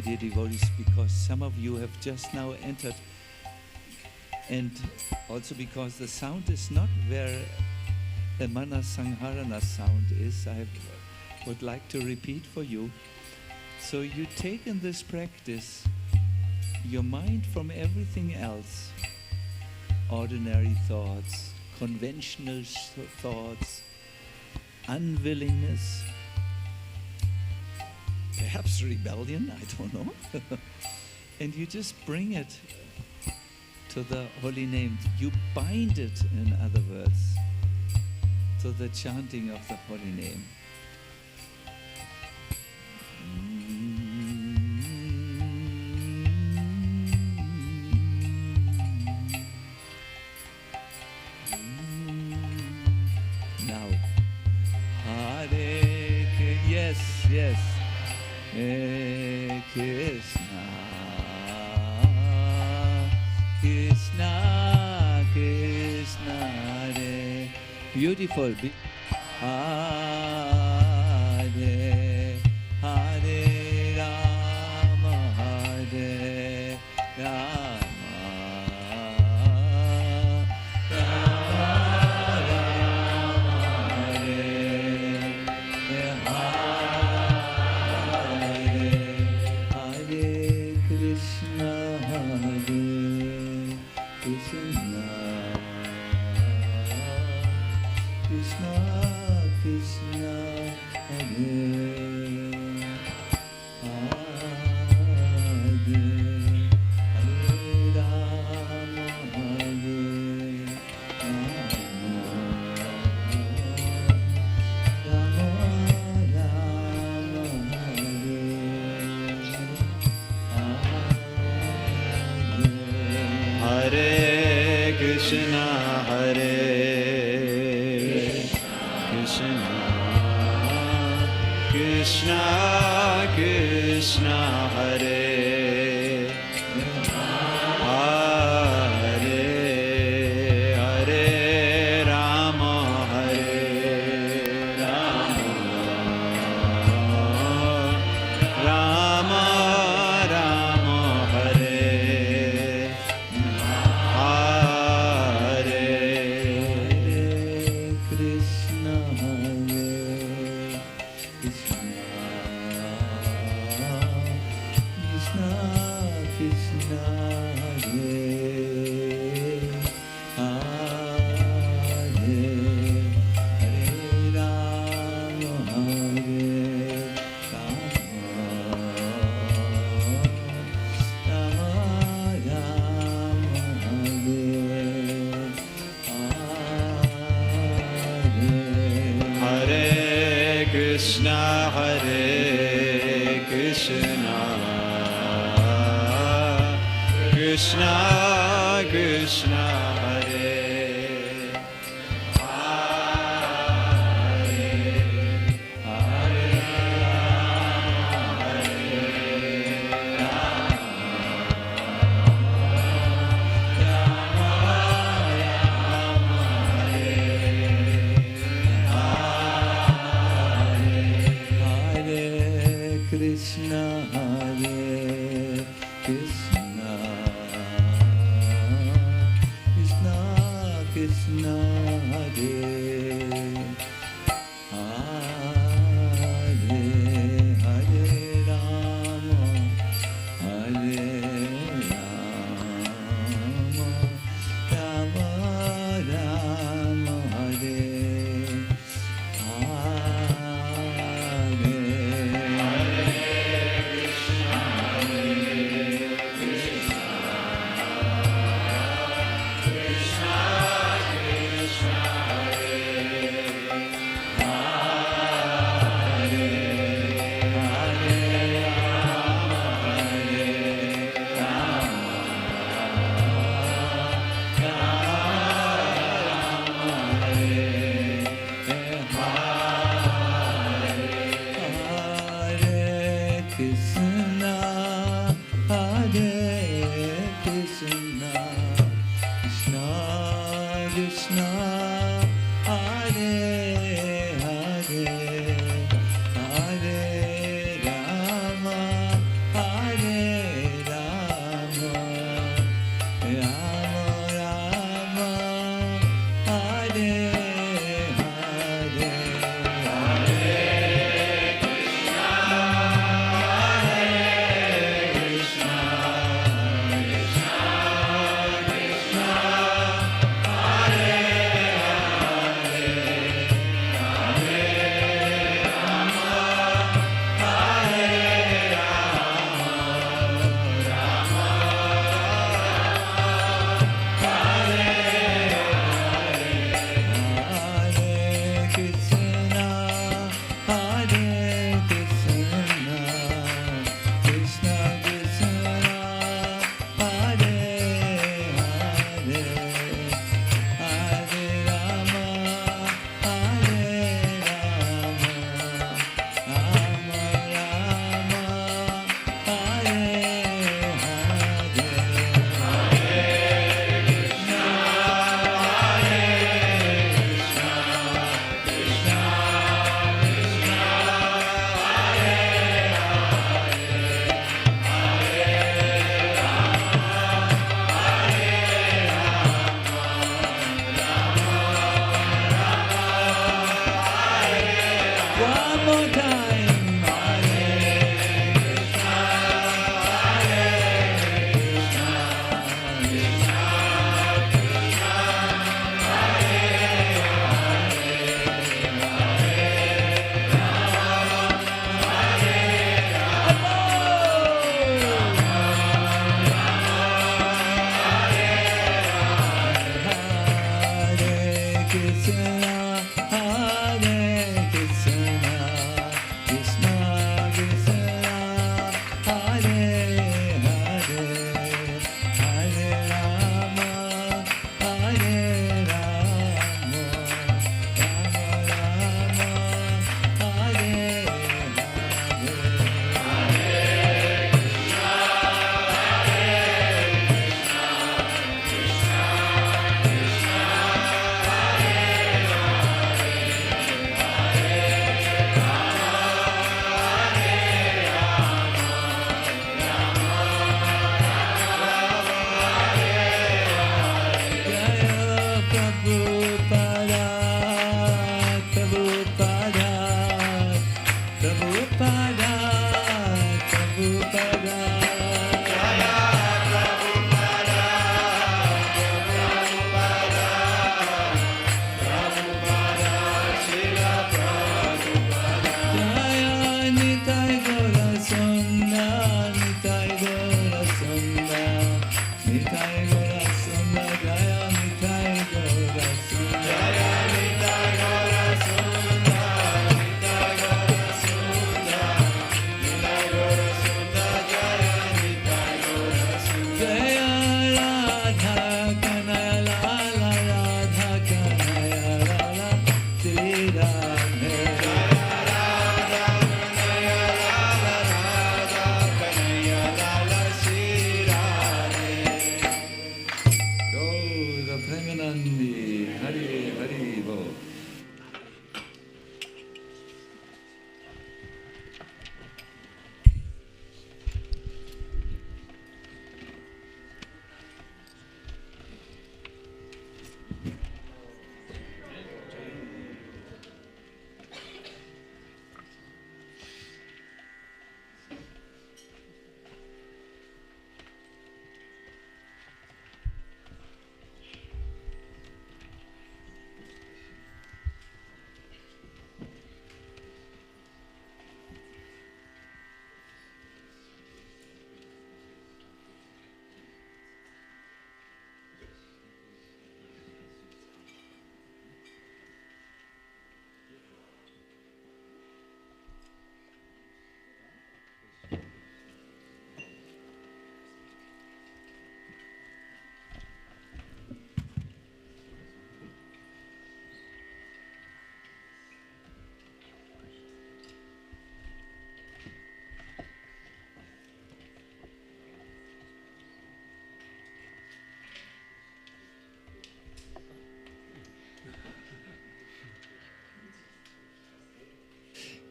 Dear devotees, because some of you have just now entered, and also because the sound is not where the Manasangharana sound is, I would like to repeat for you. So you take in this practice your mind from everything else, ordinary thoughts, conventional thoughts, unwillingness, perhaps rebellion, I don't know. And you just bring it to the holy name. You bind it, in other words, to the chanting of the holy name. Now, Hare Krishna, yes. Hare Krishna, Krishna Krishna Hare. Beautiful. Hare Hare Rama, Hare Rama,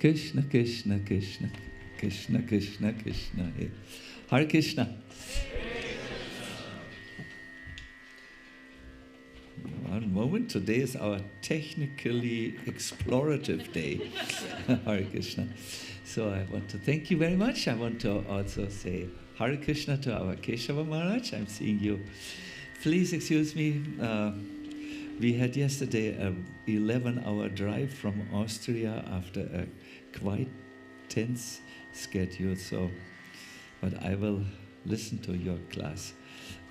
Krishna, Krishna, Krishna, Krishna, Krishna, Krishna. Hare Krishna. One moment, today is our technically explorative day. Hare Krishna. So I want to thank you very much. I want to also say Hare Krishna to our Keshava Maharaj. I'm seeing you. Please excuse me. We had yesterday an 11-hour drive from Austria after a quite tense schedule. So, but I will listen to your class.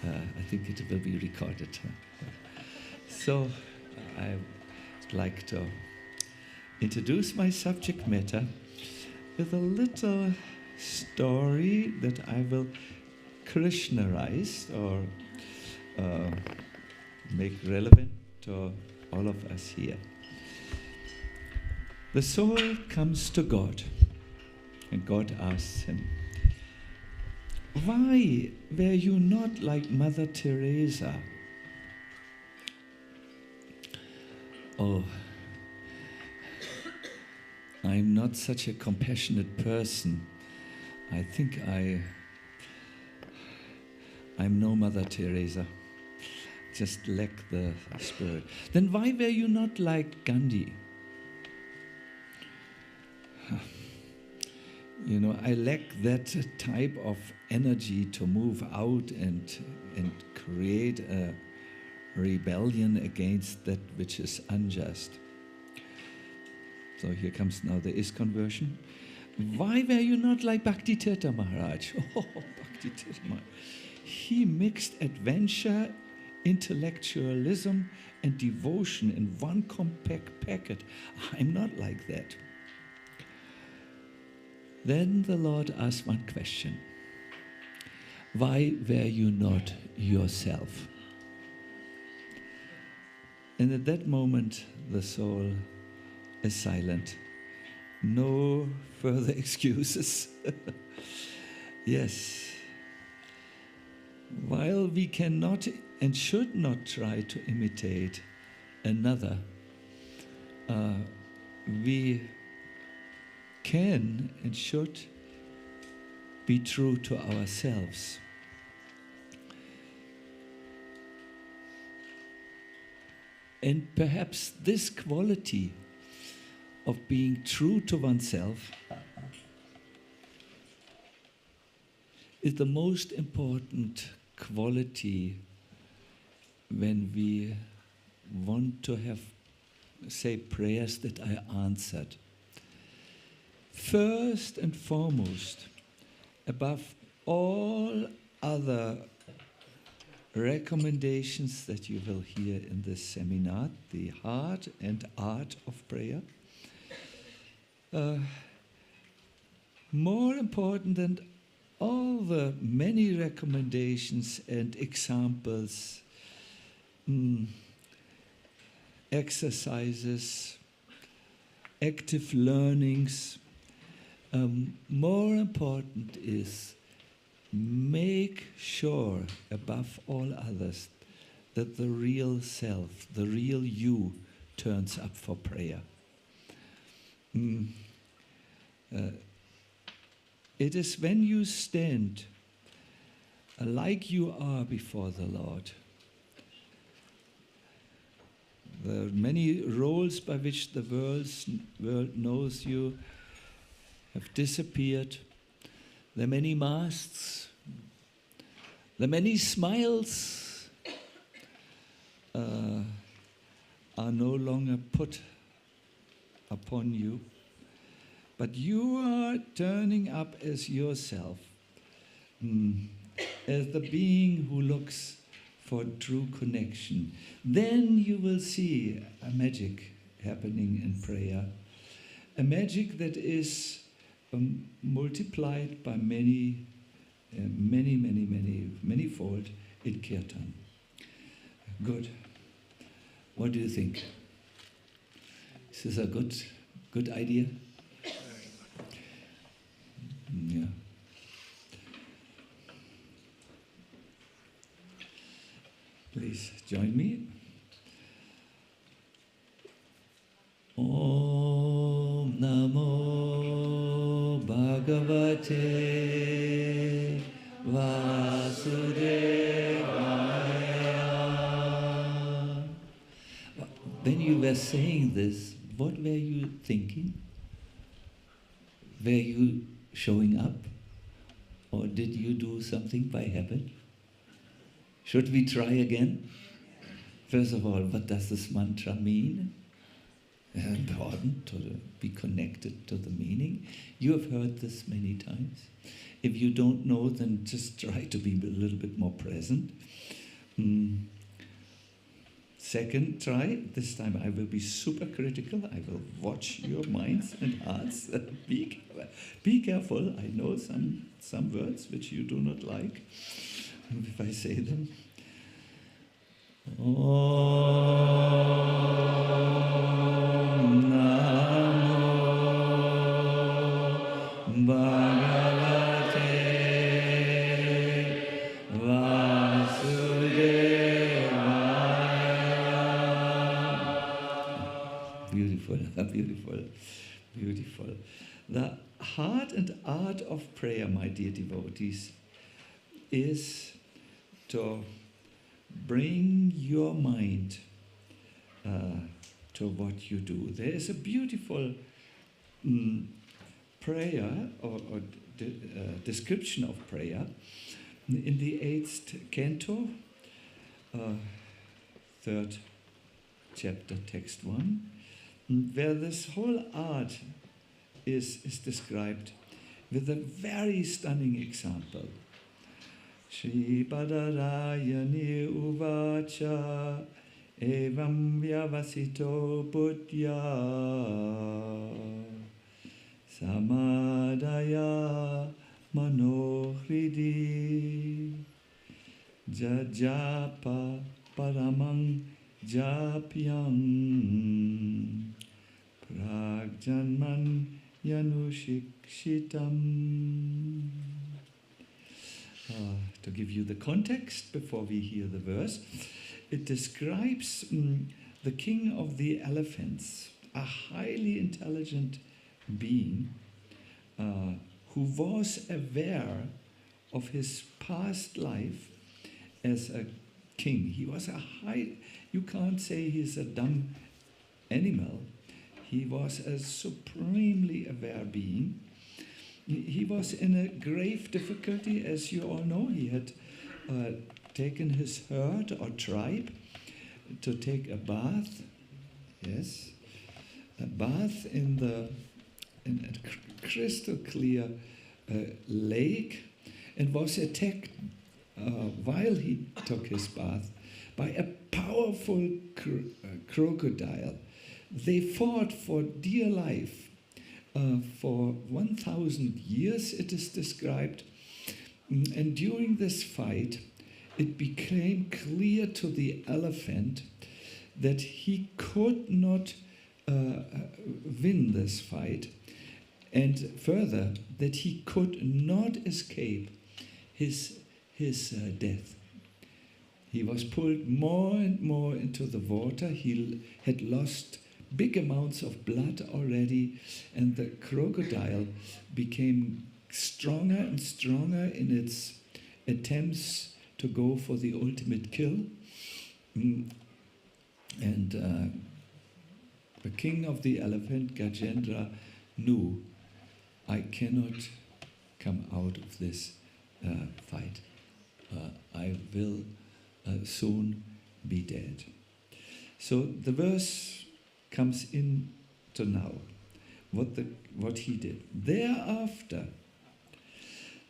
I think it will be recorded. So, I'd like to introduce my subject matter with a little story that I will Krishnarize or make relevant to all of us here. The soul comes to God, and God asks him, "Why were you not like Mother Teresa?" Oh, I'm not such a compassionate person. I think I'm no Mother Teresa. Just lack the spirit. Then why were you not like Gandhi? You know, I lack that type of energy to move out and create a rebellion against that which is unjust. So here comes now the ISKCON version. Why were you not like Bhakti Maharaj? Oh, Bhakti Maharaj. He mixed adventure, intellectualism, and devotion in one compact packet. I'm not like that. Then the Lord asked one question. Why were you not yourself? And at that moment, the soul is silent. No further excuses. Yes. While we cannot and should not try to imitate another, we can and should be true to ourselves. And perhaps this quality of being true to oneself is the most important quality when we want to have, say, prayers that are answered. First and foremost, above all other recommendations that you will hear in this seminar, the heart and art of prayer, more important than all the many recommendations and examples, exercises, active learnings, more important is make sure above all others that the real self, the real you, turns up for prayer. It is when you stand like you are before the Lord. The many roles by which the world knows you have disappeared. The many masks, the many smiles are no longer put upon you. But you are turning up as yourself, as the being who looks for true connection. Then you will see a magic happening in prayer, a magic that is multiplied by many-fold in kirtan. Good. What do you think? Is this a good idea? Yeah. Please join me. Om Namo when you were saying this, what were you thinking? Were you showing up? Or did you do something by habit? Should we try again? First of all, what does this mantra mean? It's important to be connected to the meaning. You have heard this many times. If you don't know, then just try to be a little bit more present. Second, try. This time I will be super critical. I will watch your minds and hearts. Be careful. I know some words which you do not like. If I say them. Om Namo Bhagavate Vasudevaya. Beautiful, beautiful, beautiful. The heart and art of prayer, my dear devotees, is to bring your mind to what you do. There is a beautiful prayer or description of prayer in the 8th canto, 3rd chapter, text 1, where this whole art is described with a very stunning example. Shri Padarayani Uvacha Evam Vyavasito Buddhya Samadaya Manohridi Jajapa Paramang Japyam Pragjanman Yanushikshitam. To give you the context before we hear the verse, it describes the king of the elephants, a highly intelligent being who was aware of his past life as a king. He was you can't say he's a dumb animal. He was a supremely aware being. He was in a grave difficulty, as you all know. He had taken his herd or tribe to take a bath. Yes, a bath in a crystal clear lake, and was attacked while he took his bath by a powerful crocodile. They fought for dear life. For 1,000 years, it is described. And during this fight, it became clear to the elephant that he could not win this fight, and further, that he could not escape his death. He was pulled more and more into the water. He had lost big amounts of blood already, and the crocodile became stronger and stronger in its attempts to go for the ultimate kill. And the king of the elephant, Gajendra, knew, I cannot come out of this fight. I will soon be dead. So the verse comes in to now, what he did. Thereafter,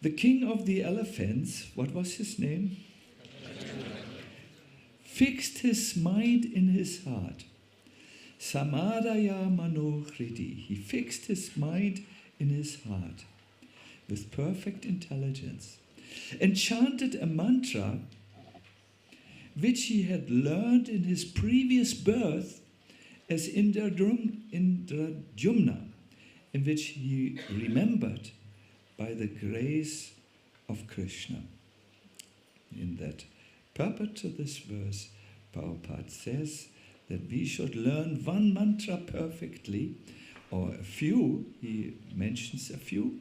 the king of the elephants, what was his name? Fixed his mind in his heart. Samadaya Manohridi. He fixed his mind in his heart with perfect intelligence and chanted a mantra which he had learned in his previous birth as Indradyumna, in which he remembered by the grace of Krishna. In that purport to this verse, Prabhupada says that we should learn one mantra perfectly, or a few. He mentions a few,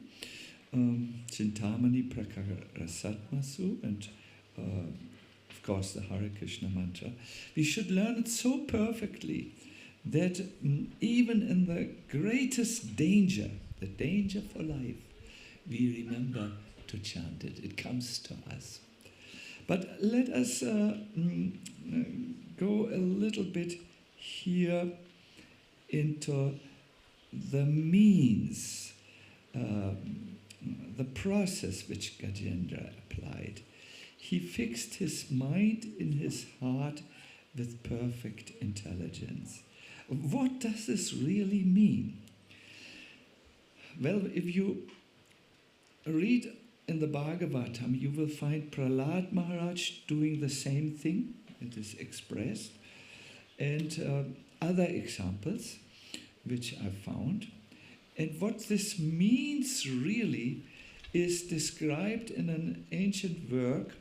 Chintamani Prakarasatmasu, and of course, the Hare Krishna mantra. We should learn it so perfectly that even in the greatest danger, the danger for life, we remember to chant it. It comes to us. But let us go a little bit here into the means, the process which Gajendra applied. He fixed his mind in his heart with perfect intelligence. What does this really mean? Well, if you read in the Bhagavatam, you will find Prahlad Maharaj doing the same thing. It is expressed. And other examples which I found. And what this means really is described in an ancient work,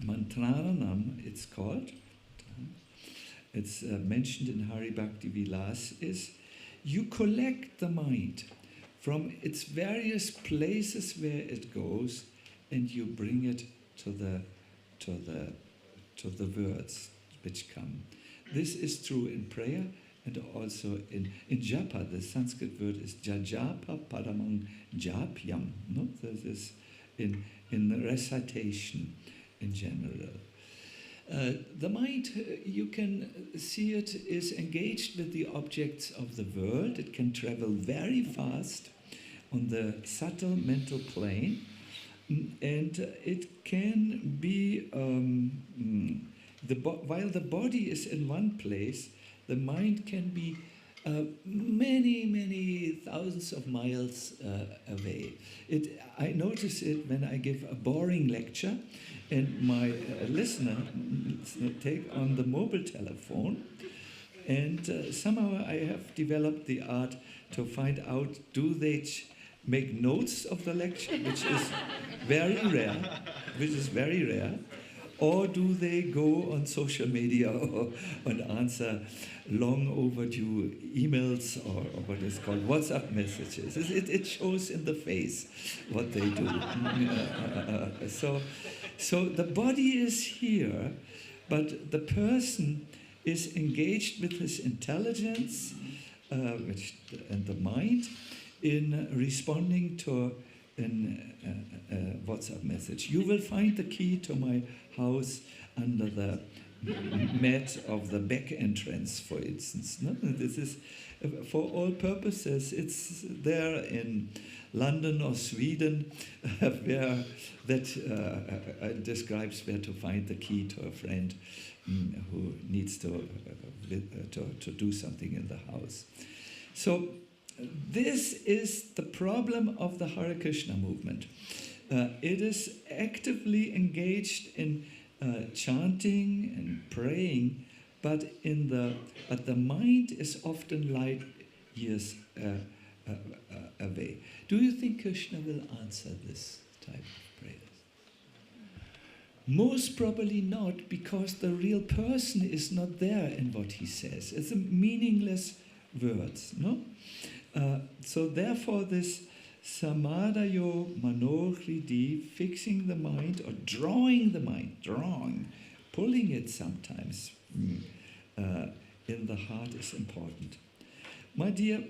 Mantraranam it's called. It's mentioned in Hari Bhakti Vilas, is you collect the mind from its various places where it goes, and you bring it to the words which come. This is true in prayer and also in japa. The Sanskrit word is jajapa paramang japyam. No? This is in the recitation in general. The mind, you can see it, is engaged with the objects of the world. It can travel very fast on the subtle mental plane, and it can be, while the body is in one place, the mind can be many, many thousands of miles away. I notice it when I give a boring lecture and my listener take on the mobile telephone, and somehow I have developed the art to find out, do they make notes of the lecture, which is very rare, or do they go on social media and answer long overdue emails or what is called WhatsApp messages. It shows in the face what they do. So the body is here, but the person is engaged with his intelligence and the mind in responding to a WhatsApp message. You will find the key to my house under the mat of the back entrance, for instance. No? This is, for all purposes, it's there in London or Sweden, where that describes where to find the key to a friend who needs to do something in the house. So this is the problem of the Hare Krishna movement. It is actively engaged in chanting and praying, but the mind is often light years away. Do you think Krishna will answer this type of prayers? Most probably not, because the real person is not there in what he says. It's a meaningless words, no? So therefore this samadhayo manohridi, fixing the mind or drawing the mind, pulling it sometimes in the heart is important. My dear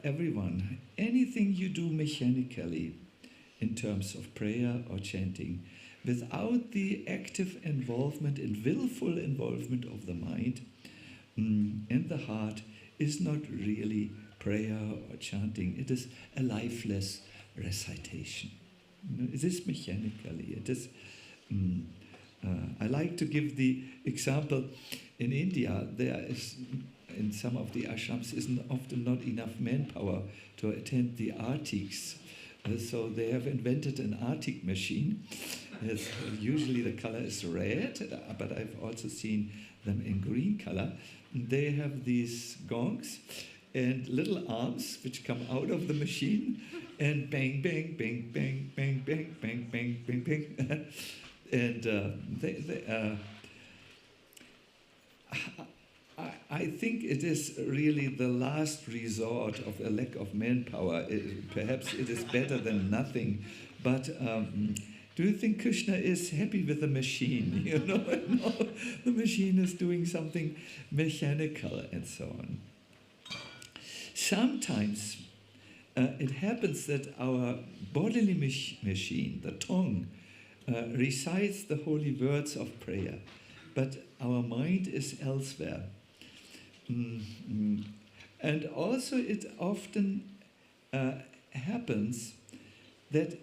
everyone, anything you do mechanically in terms of prayer or chanting, without the active involvement and willful involvement of the mind and the heart, is not really prayer or chanting. It is a lifeless recitation. It is mechanically. It is. I like to give the example. In India, there is, in some of the ashrams, is often not enough manpower to attend the artiks. So they have invented an artik machine. Usually the color is red, but I've also seen them in green color. They have these gongs and little arms which come out of the machine, and bang, bang, bang, bang, bang, bang, bang, bang, bang, bang. And I think it is really the last resort of a lack of manpower. Perhaps it is better than nothing, But do you think Krishna is happy with the machine? You know, no, the machine is doing something mechanical and so on. Sometimes it happens that our bodily machine, the tongue, recites the holy words of prayer, but our mind is elsewhere. And also it often happens that,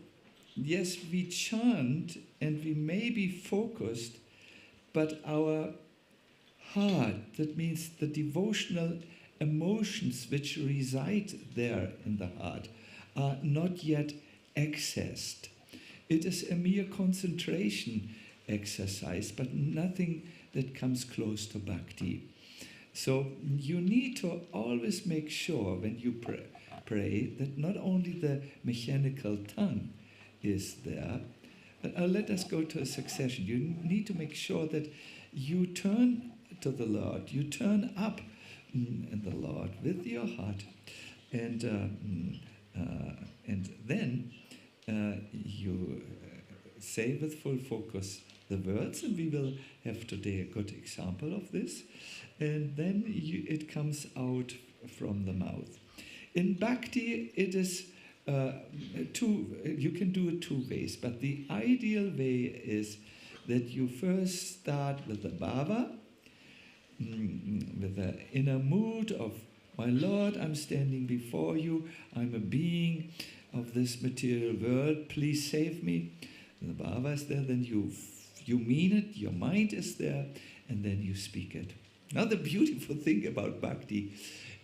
yes, we chant and we may be focused, but our heart, that means the devotional emotions which reside there in the heart, are not yet accessed. It is a mere concentration exercise, but nothing that comes close to bhakti. So you need to always make sure when you pray that not only the mechanical tongue is there, but let us go to a succession. You need to make sure that you turn to the Lord, you turn up in the Lord with your heart, and then you say with full focus the words, and we will have today a good example of this, and then it comes out from the mouth. In bhakti, it is you can do it two ways, but the ideal way is that you first start with the bhava, with the inner mood of, my Lord, I'm standing before you, I'm a being of this material world, please save me. And the bhava is there, then you mean it, your mind is there, and then you speak it. Now the beautiful thing about bhakti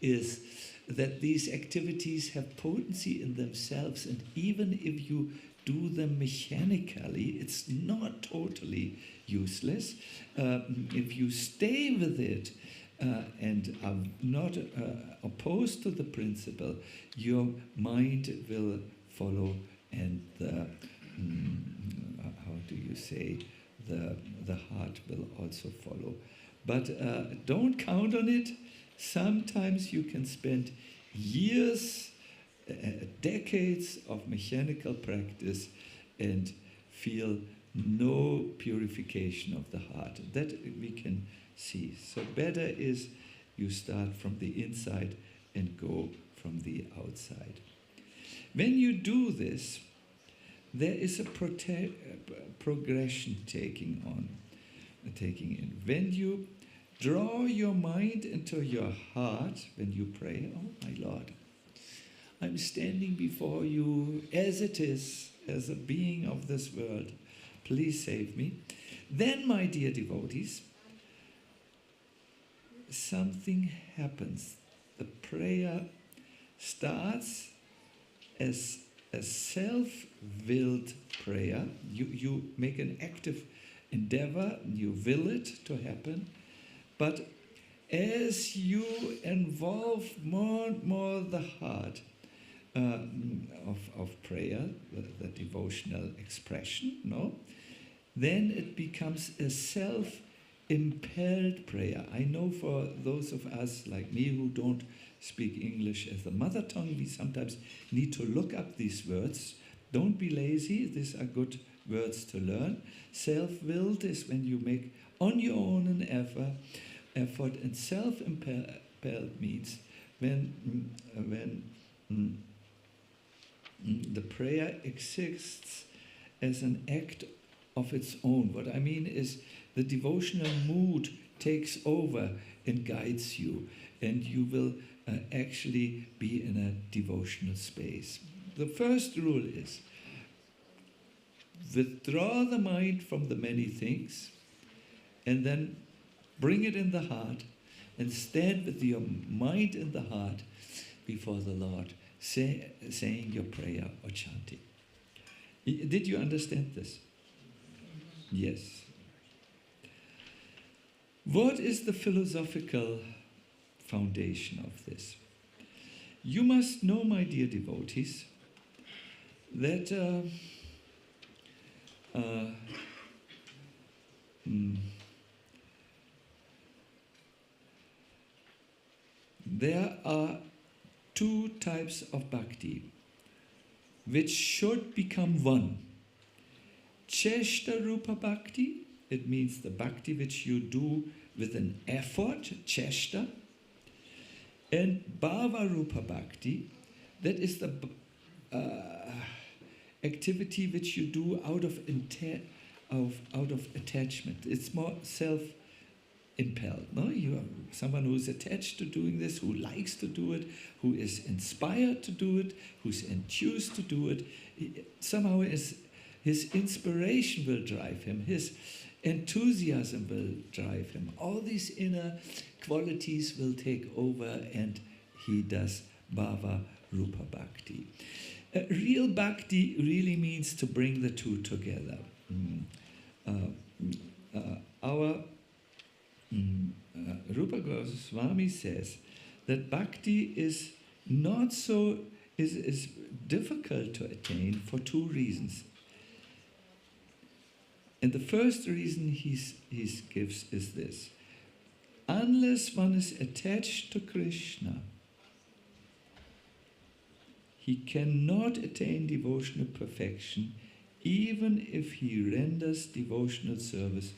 is that these activities have potency in themselves, and even if you do them mechanically, it's not totally useless. If you stay with it and are not opposed to the principle, your mind will follow, and how do you say, the heart will also follow. But don't count on it. Sometimes you can spend years, decades of mechanical practice and feel no purification of the heart. That we can see. So better is you start from the inside and go from the outside. When you do this, there is a progression taking in. When you draw your mind into your heart, when you pray, oh my Lord, I'm standing before you as it is, as a being of this world. Please save me. Then, my dear devotees, something happens. The prayer starts as a self-willed prayer. You make an active endeavor, you will it to happen, but as you involve more and more the heart of prayer, the devotional expression, then it becomes a self-impelled prayer. I know for those of us like me who don't speak English as a mother tongue, we sometimes need to look up these words. Don't be lazy, these are good words to learn. Self-willed is when you make on your own an effort, and self-impelled means when the prayer exists as an act of its own. What I mean is the devotional mood takes over and guides you, and you will actually be in a devotional space. The first rule is withdraw the mind from the many things and then bring it in the heart and stand with your mind in the heart before the Lord, saying your prayer or chanting. Did you understand this? Yes. What is the philosophical foundation of this? You must know, my dear devotees, that there are two types of bhakti. which should become one. Cheshta Rupa Bhakti, it means the bhakti which you do with an effort, cheshta. And Bhava Rupa Bhakti, that is the activity which you do out of attachment. It's more self-impelled. No? You are someone who is attached to doing this, who likes to do it, who is inspired to do it, who's enthused to do it. Somehow his inspiration will drive him, his enthusiasm will drive him. All these inner qualities will take over, and he does Bhava Rupa Bhakti. Real Bhakti really means to bring the two together. Our Rupa Goswami says that Bhakti is not so is difficult to attain for two reasons. And the first reason he gives is this: unless one is attached to Krishna, he cannot attain devotional perfection, even if he renders devotional service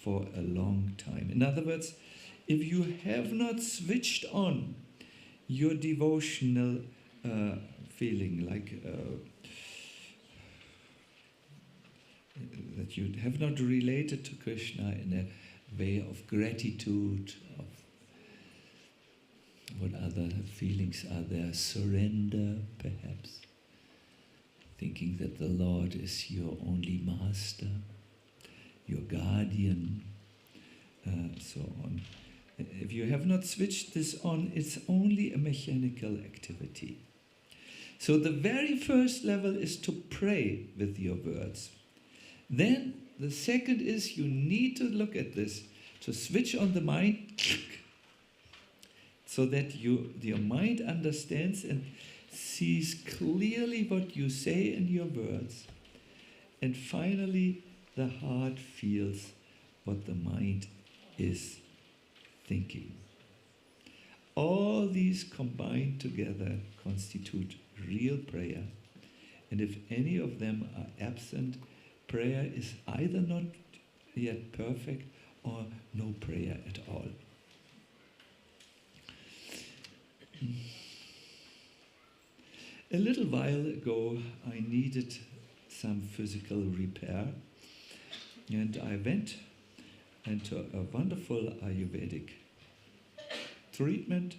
for a long time. In other words, if you have not switched on your devotional feeling, like that you have not related to Krishna in a way of gratitude, of what other feelings are there, surrender perhaps, thinking that the Lord is your only master, your guardian, so on. If you have not switched this on, it's only a mechanical activity. So the very first level is to pray with your words. Then the second is you need to look at this, to switch on the mind, so that your mind understands and sees clearly what you say in your words. And finally, the heart feels what the mind is thinking. All these combined together constitute real prayer. And if any of them are absent, prayer is either not yet perfect or no prayer at all. A little while ago, I needed some physical repair, and I went into a wonderful Ayurvedic treatment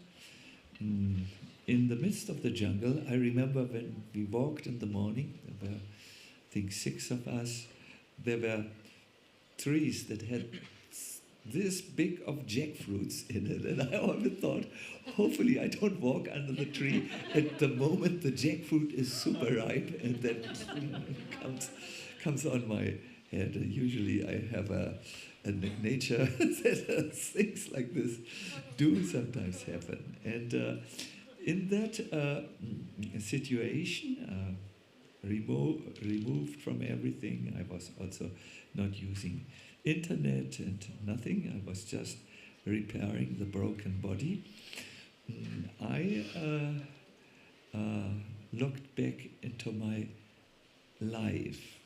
in the midst of the jungle. I remember when we walked in the morning, there were, I think, 6 of us. There were trees that had this big of jackfruits in it, and I always thought, hopefully I don't walk under the tree at the moment the jackfruit is super ripe and then comes on my head. Usually I have a nature that things like this do sometimes happen. And in that situation, removed from everything, I was also not using internet and nothing. I was just repairing the broken body. I looked back into my life.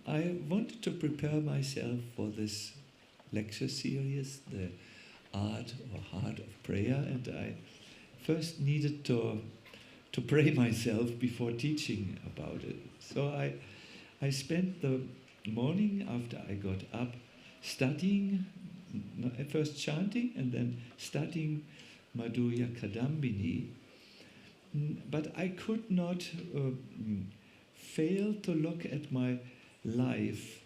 I wanted to prepare myself for this lecture series, the art or heart of prayer, and I first needed to pray myself before teaching about it. So I spent the morning after I got up studying, at first chanting and then studying Madhurya Kadambini, but I could not fail to look at my life,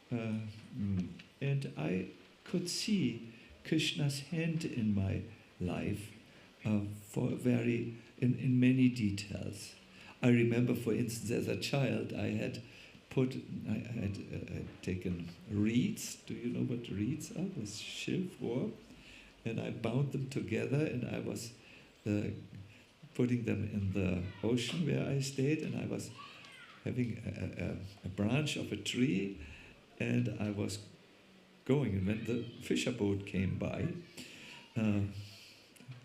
and I could see Krishna's hand in my life in many details. I remember, for instance, as a child, I had taken reeds. Do you know what reeds are? With Schilfrohr, and I bound them together, and I was putting them in the ocean where I stayed, and I was having a branch of a tree, and I was going, and when the fisher boat came by,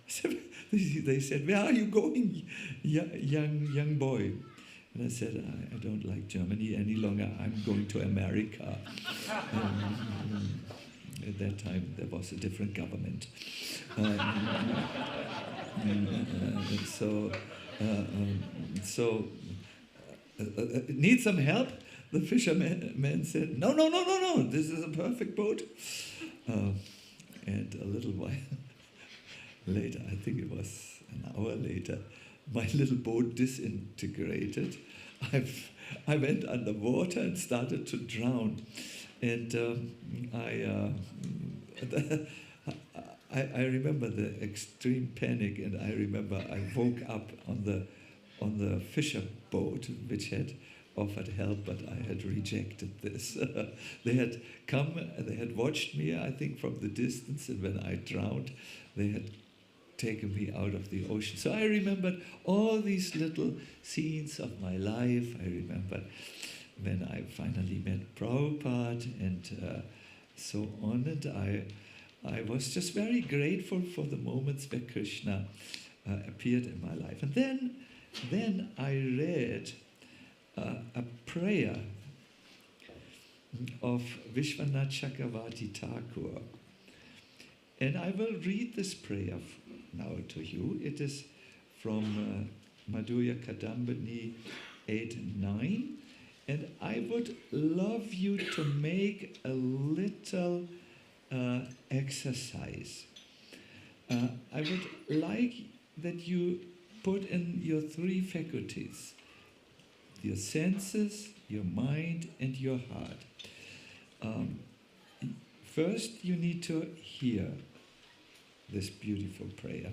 So they said, "Where are you going, young boy?" And I said, I don't like Germany any longer. I'm going to America. At that time, there was a different government. Need some help? The fisherman said, no, this is a perfect boat. And a little while later, I think it was an hour later, my little boat disintegrated. I went underwater and started to drown. And I remember the extreme panic, and I remember I woke up on the fisher boat, which had offered help, but I had rejected this. They had come, they had watched me, I think, from the distance, and when I drowned, they had taken me out of the ocean. So I remembered all these little scenes of my life. I remembered when I finally met Prabhupada and so on, and I was just very grateful for the moments where Krishna appeared in my life. And then I read a prayer of Vishwanath Chakravarti Thakur. And I will read this prayer now to you. It is from Madhurya Kadambini 8 and 9. And I would love you to make a little exercise. I would like that you put in your three faculties: your senses, your mind, and your heart. First, you need to hear this beautiful prayer.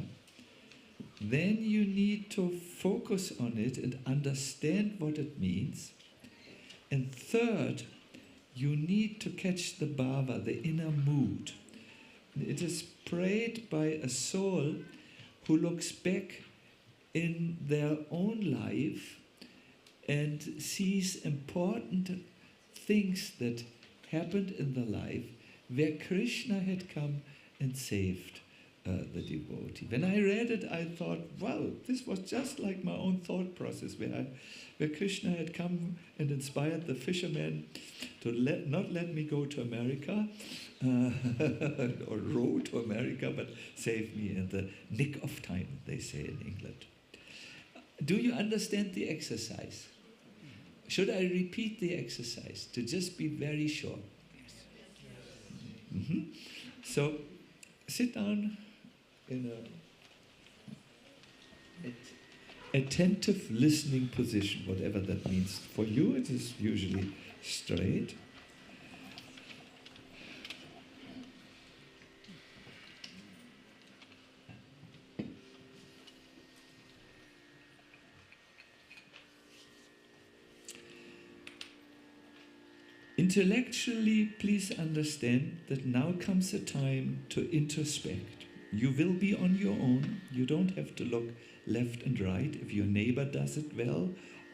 Then you need to focus on it and understand what it means. And third, you need to catch the bhava, the inner mood. It is prayed by a soul who looks back in their own life and sees important things that happened in the life where Krishna had come and saved the devotee. When I read it, I thought, wow, this was just like my own thought process, where Krishna had come and inspired the fisherman to not let me go to America or row to America, but save me in the nick of time, they say in England. Do you understand the exercise? Should I repeat the exercise to just be very sure? Mm-hmm. So sit down in a attentive listening position, whatever that means. For you, it is usually straight. Intellectually, please understand that now comes a time to introspect. You will be on your own. You don't have to look left and right if your neighbor does it well,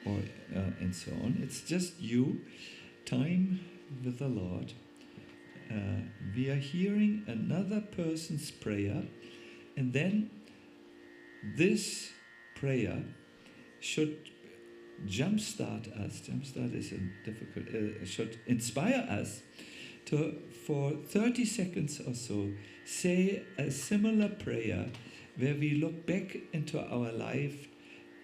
or and so on. It's just you, time with the Lord. We are hearing another person's prayer, and then this prayer should jumpstart us. Jumpstart is a difficult. Should inspire us to, for 30 seconds or so, say a similar prayer where we look back into our life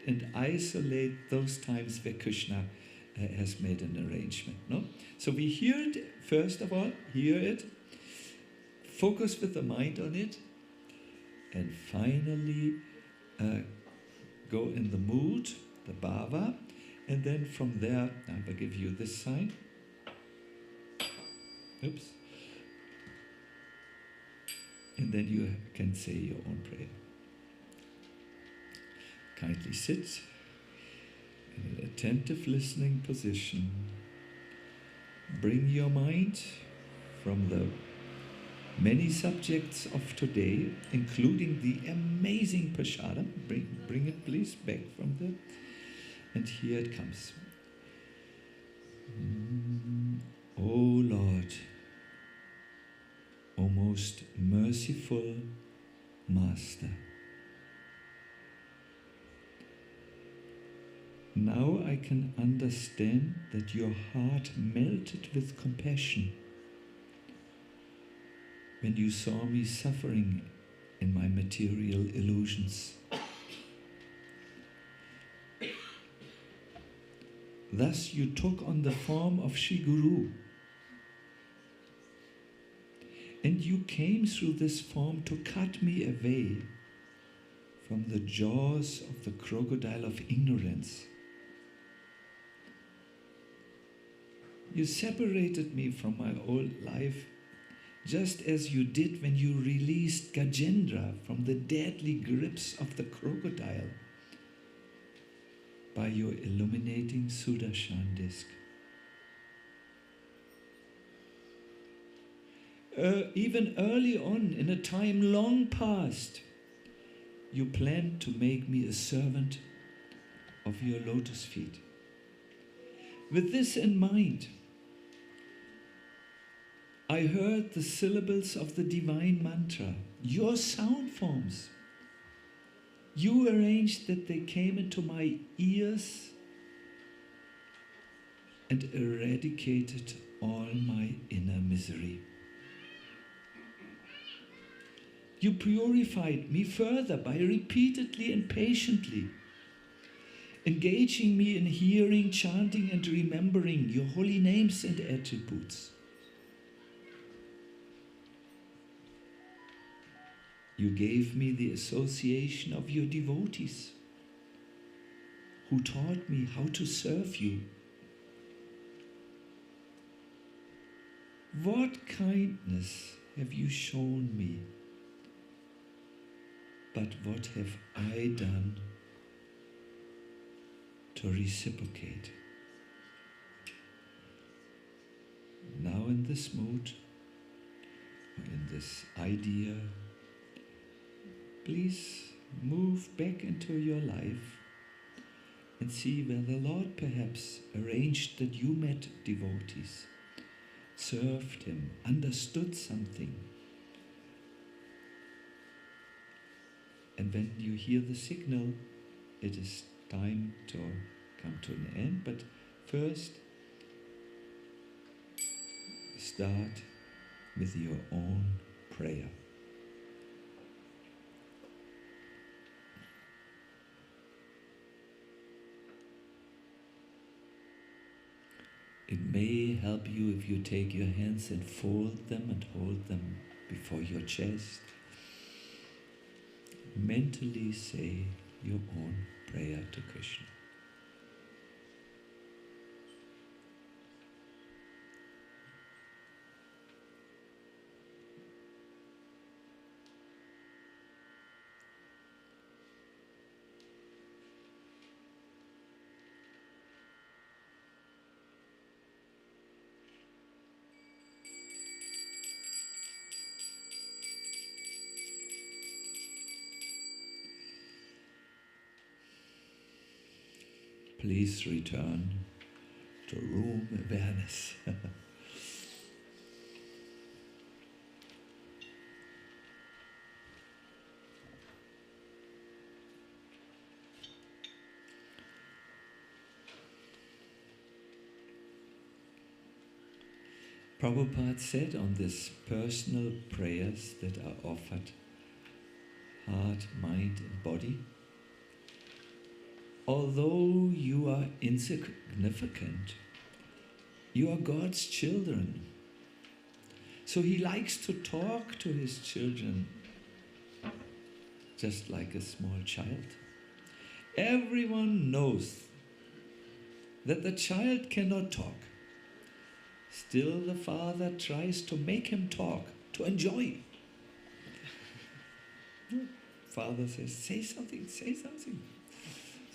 and isolate those times where Krishna has made an arrangement. No? So we hear it, first of all, hear it, focus with the mind on it, and finally go in the mood, the bhava, and then from there, I will give you this sign. Oops. And then you can say your own prayer. Kindly sit in an attentive listening position. Bring your mind from the many subjects of today, including the amazing prasadam. Bring it please back from there. And here it comes. O Lord, O most merciful Master, now I can understand that your heart melted with compassion when you saw me suffering in my material illusions. Thus you took on the form of Shri Guru, and you came through this form to cut me away from the jaws of the crocodile of ignorance. You separated me from my old life, just as you did when you released Gajendra from the deadly grips of the crocodile by your illuminating Sudarshan disc. Even early on, in a time long past, you planned to make me a servant of your lotus feet. With this in mind, I heard the syllables of the divine mantra, your sound forms. You arranged that they came into my ears and eradicated all my inner misery. You purified me further by repeatedly and patiently engaging me in hearing, chanting and remembering your holy names and attributes. You gave me the association of your devotees who taught me how to serve you. What kindness have you shown me? But what have I done to reciprocate? Now in this mood, or in this idea, please move back into your life and see where the Lord perhaps arranged that you met devotees, served Him, understood something. And when you hear the signal, it is time to come to an end. But first, start with your own prayer. It may help you if you take your hands and fold them and hold them before your chest. Mentally say your own prayer to Krishna. Please return to room awareness. Prabhupada said on this personal prayers that are offered, heart, mind and body, although you are insignificant, you are God's children. So He likes to talk to His children just like a small child. Everyone knows that the child cannot talk. Still the father tries to make him talk, to enjoy. Father says, say something, say something.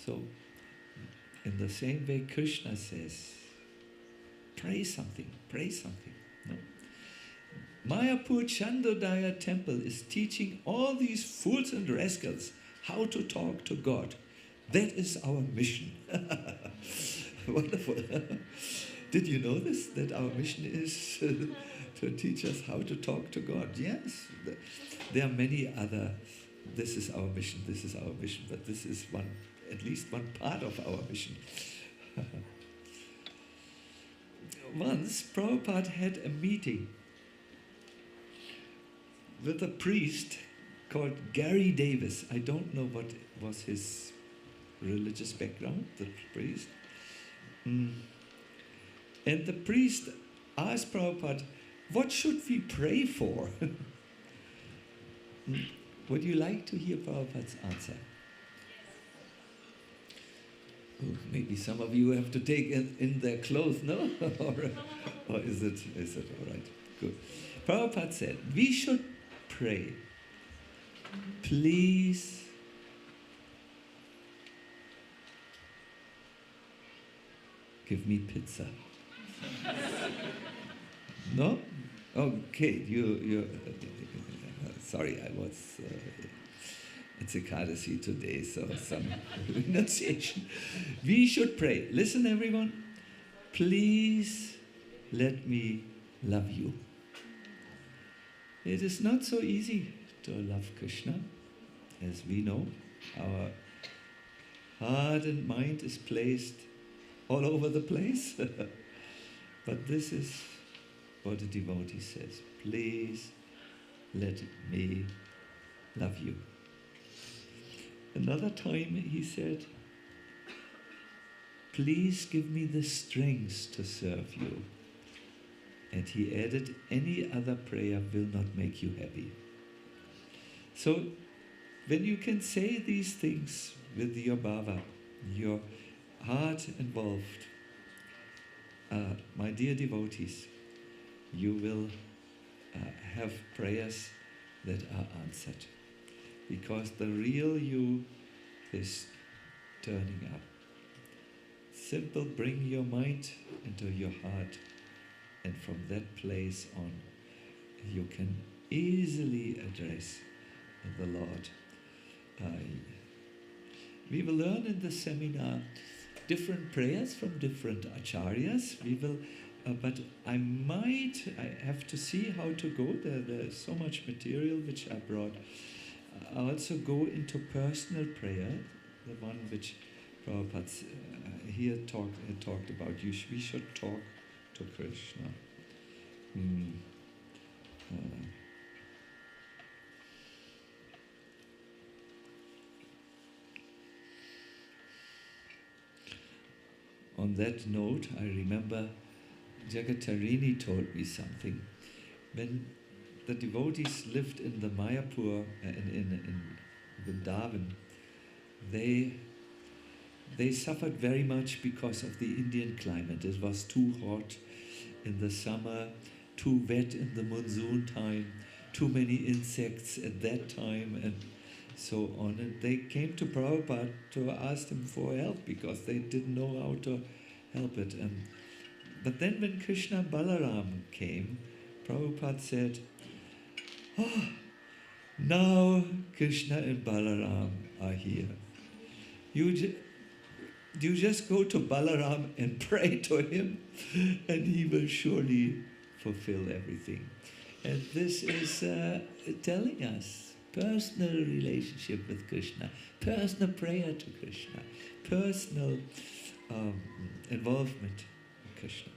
So, in the same way Krishna says, pray something, pray something. No? Mayapur Chandrodaya temple is teaching all these fools and rascals how to talk to God. That is our mission. Wonderful. Did you know this? That our mission is to teach us how to talk to God. Yes, there are many other, this is our mission, but this is one at least one part of our mission. Once, Prabhupada had a meeting with a priest called Gary Davis. I don't know what was his religious background, the priest. And the priest asked Prabhupada, what should we pray for? Would you like to hear Prabhupada's answer? Oh, maybe some of you have to take in their clothes, no? or is it all right? Good. Prabhupada said, we should pray, please give me pizza. No? Okay, you sorry, I was, it's Ekadasi today, so some renunciation. We should pray. Listen, everyone, please let me love you. It is not so easy to love Krishna, as we know. Our heart and mind is placed all over the place. But this is what the devotee says. Please let me love you. Another time he said, please give me the strength to serve you. And he added, any other prayer will not make you happy. So when you can say these things with your bhava, your heart involved, my dear devotees, you will have prayers that are answered. Because the real you is turning up. Simple, bring your mind into your heart, and from that place on, you can easily address the Lord. We will learn in the seminar different prayers from different acharyas. We will, but I have to see how to go. There's so much material which I brought. I also go into personal prayer, the one which Prabhupada here talked about. We should talk to Krishna. On that note, I remember Jagatarini told me something. When the devotees lived in the Mayapur, in Vrindavan, they suffered very much because of the Indian climate. It was too hot in the summer, too wet in the monsoon time, too many insects at that time, and so on. And they came to Prabhupada to ask him for help because they didn't know how to help it. But then when Krishna Balaram came, Prabhupada said, oh, now Krishna and Balaram are here. You just go to Balaram and pray to him, and he will surely fulfill everything. And this is telling us personal relationship with Krishna, personal prayer to Krishna, personal involvement in Krishna.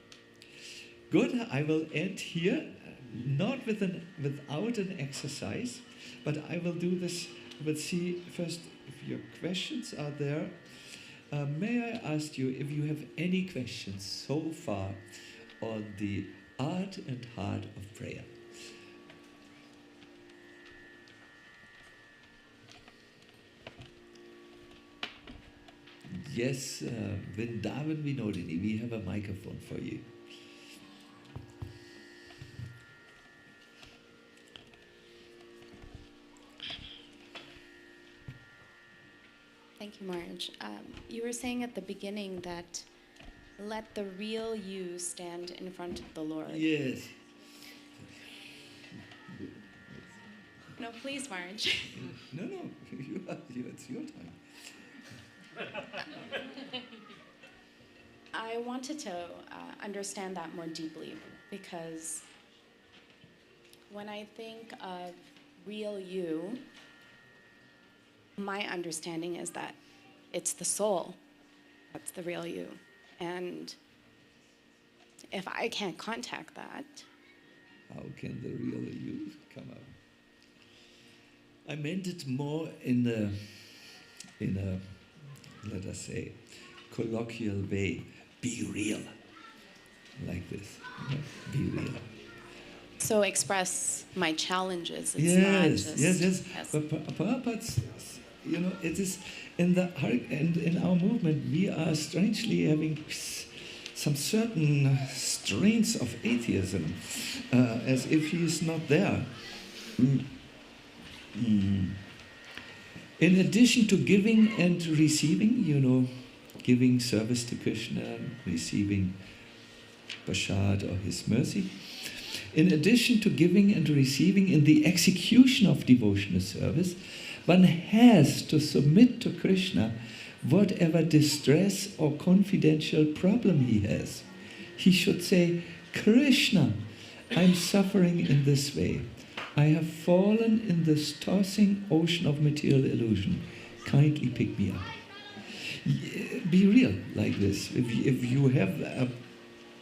Good, I will end here, not without an exercise, but I will do this. We'll see first if your questions are there. May I ask you if you have any questions so far on the art and heart of prayer? Yes, Vrindavan Vinodini, we have a microphone for you. Thank you, Maharaj. You were saying at the beginning that let the real you stand in front of the Lord. Yes. No, please, Maharaj. No, it's your time. I wanted to understand that more deeply, because when I think of real you, my understanding is that it's the soul that's the real you. And if I can't contact that, how can the real you come out? I meant it more in a, let us say, colloquial way. Be real, like this. Be real. So express my challenges. It's yes, not just, yes. But it is in our movement. We are strangely having some certain strains of atheism, as if he is not there. In addition to giving and receiving, giving service to Krishna, receiving prasad or his mercy. In addition to giving and receiving in the execution of devotional service, one has to submit to Krishna whatever distress or confidential problem he has. He should say, Krishna, I'm suffering in this way. I have fallen in this tossing ocean of material illusion. Kindly pick me up. Be real like this. If you have a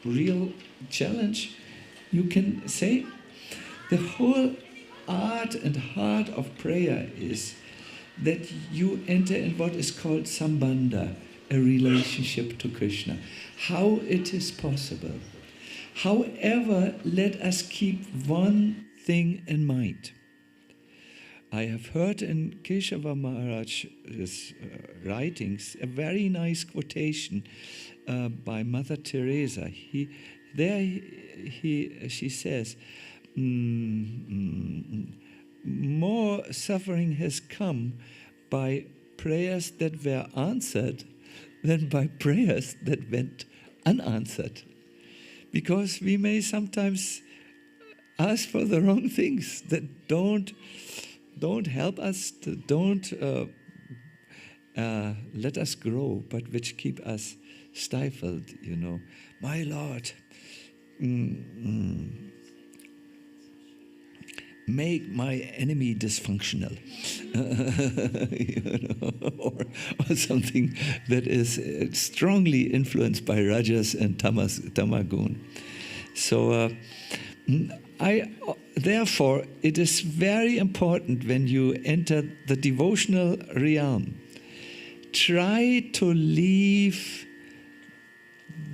real challenge, you can say, the whole art and heart of prayer is that you enter in what is called sambandha, a relationship to Krishna. How it is possible. However, let us keep one thing in mind. I have heard in Keshava Maharaj's writings a very nice quotation by Mother Teresa. She says, more suffering has come by prayers that were answered than by prayers that went unanswered. Because we may sometimes ask for the wrong things that don't help us, don't let us grow, but which keep us stifled, My Lord, make my enemy dysfunctional, or something that is strongly influenced by rajas and tamagun. So, therefore, it is very important when you enter the devotional realm, try to leave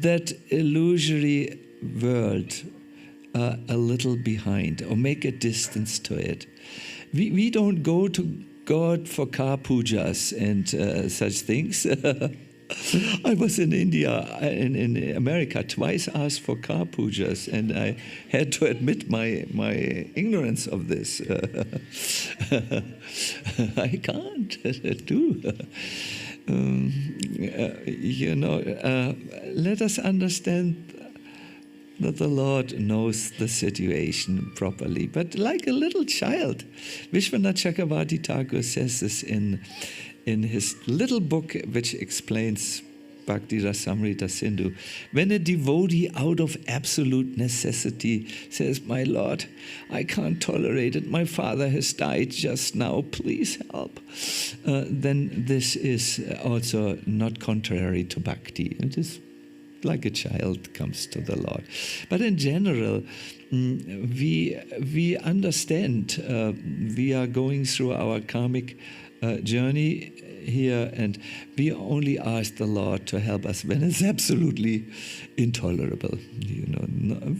that illusory world a little behind, or make a distance to it. We don't go to God for car pujas and such things. I was in India, in America, twice asked for car pujas, and I had to admit my ignorance of this. I can't do. Let us understand that the Lord knows the situation properly. But like a little child, Vishwanath Chakravarti Thakur says this in his little book which explains Bhakti Rasamrita Sindhu. When a devotee out of absolute necessity says, my Lord, I can't tolerate it, my father has died just now, please help, then this is also not contrary to Bhakti. It is like a child comes to the Lord. But in general, we understand we are going through our karmic journey here, and we only ask the Lord to help us when it's absolutely intolerable.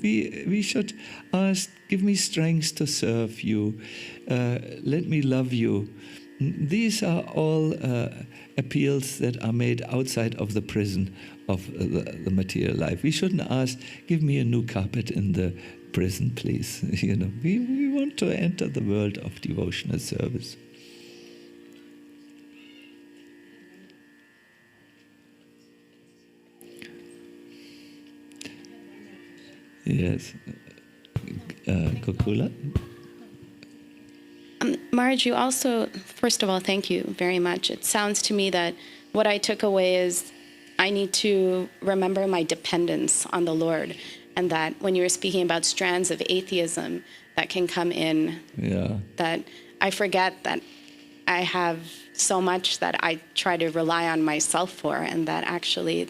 We should ask, give me strength to serve you, let me love you. These are all appeals that are made outside of the prison of the material life. We shouldn't ask, give me a new carpet in the prison, please. We want to enter the world of devotional service. Yes. Kokula? Maharaj, you also, first of all, thank you very much. It sounds to me that what I took away is I need to remember my dependence on the Lord, and that when you were speaking about strands of atheism that can come in, that I forget that I have so much that I try to rely on myself for, and that actually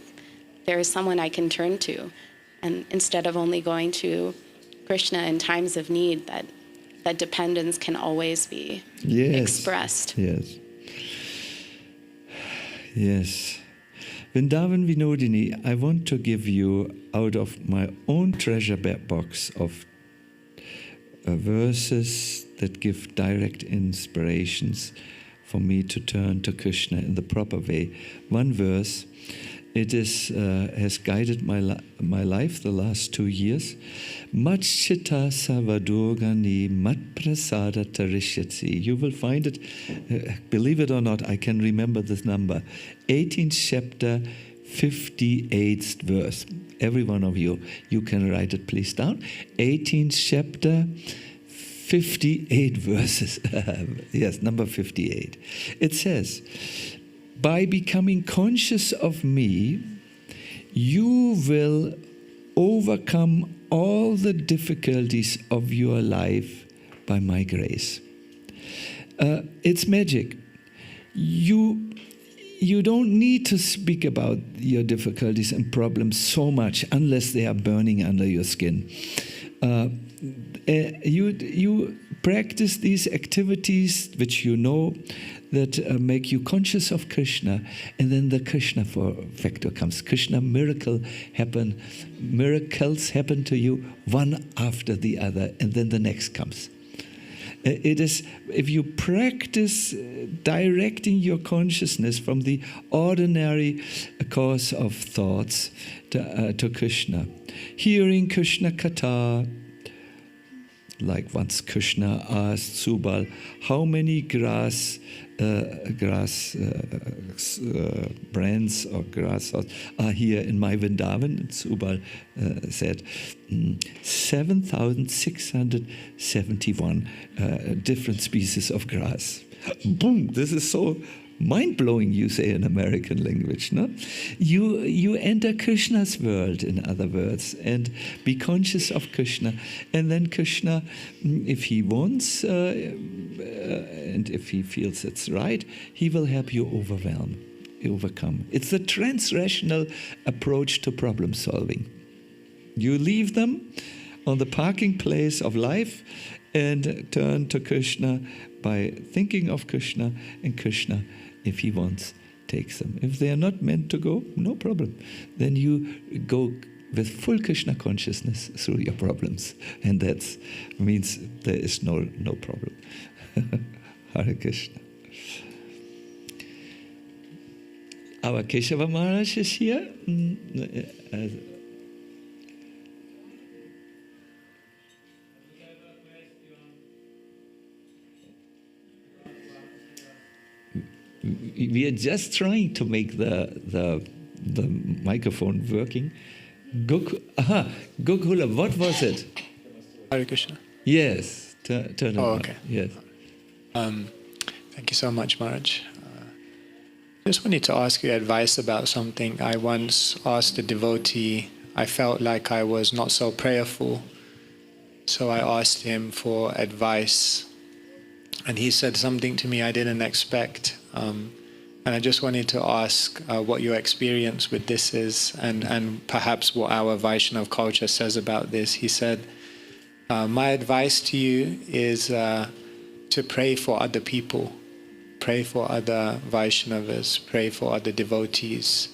there is someone I can turn to. And instead of only going to Krishna in times of need, that dependence can always be expressed. Yes. Yes. Vrindavan Vinodini, I want to give you out of my own treasure box of verses that give direct inspirations for me to turn to Krishna in the proper way. One verse, it is has guided my life the last 2 years. Mat chitta savadogani mat prasada tarishyatsi. You will find it, believe it or not, I can remember this number. 18th chapter, 58th verse. Every one of you can write it please down. 18th chapter, 58 verses. Yes, number 58. It says, by becoming conscious of me, you will overcome all the difficulties of your life by my grace. It's magic. You don't need to speak about your difficulties and problems so much unless they are burning under your skin. You practice these activities which you know that make you conscious of Krishna, and then the Krishna factor comes. Krishna miracles happen to you one after the other, and then the next comes. It is, if you practice directing your consciousness from the ordinary course of thoughts to Krishna, hearing Krishna Katha, like once Krishna asked Subal, how many grass brands or grass are here in my Vrindavan? And Subal said, 7,671 different species of grass. Boom! This is so mind-blowing, you say in American language, no? You enter Krishna's world, in other words, and be conscious of Krishna. And then Krishna, if he wants, and if he feels it's right, he will help you overcome. It's the trans-rational approach to problem solving. You leave them on the parking place of life and turn to Krishna by thinking of Krishna, and Krishna, if he wants, takes them. If they are not meant to go, no problem. Then you go with full Krishna consciousness through your problems, and that means there is no problem. Hare Krishna. Our Keshava Maharaj is here. We are just trying to make the microphone working. Gokula, what was it? Hare Krishna. Yes. Turn it on. Okay. Yes. Thank you so much, Maharaj. Just wanted to ask you advice about something. I once asked a devotee, I felt like I was not so prayerful, so I asked him for advice. And he said something to me I didn't expect. And I just wanted to ask what your experience with this is, and perhaps what our Vaishnav culture says about this. He said, my advice to you is to pray for other people, pray for other Vaishnavas, pray for other devotees.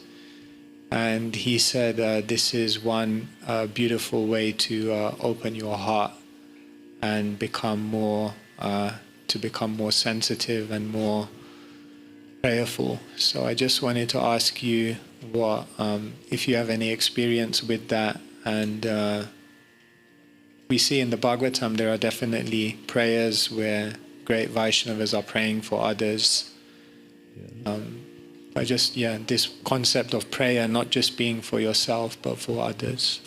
And he said this is one beautiful way to open your heart and become more sensitive and more prayerful. So I just wanted to ask you what, if you have any experience with that. And we see in the Bhagavatam there are definitely prayers where great Vaishnavas are praying for others. This concept of prayer not just being for yourself but for others.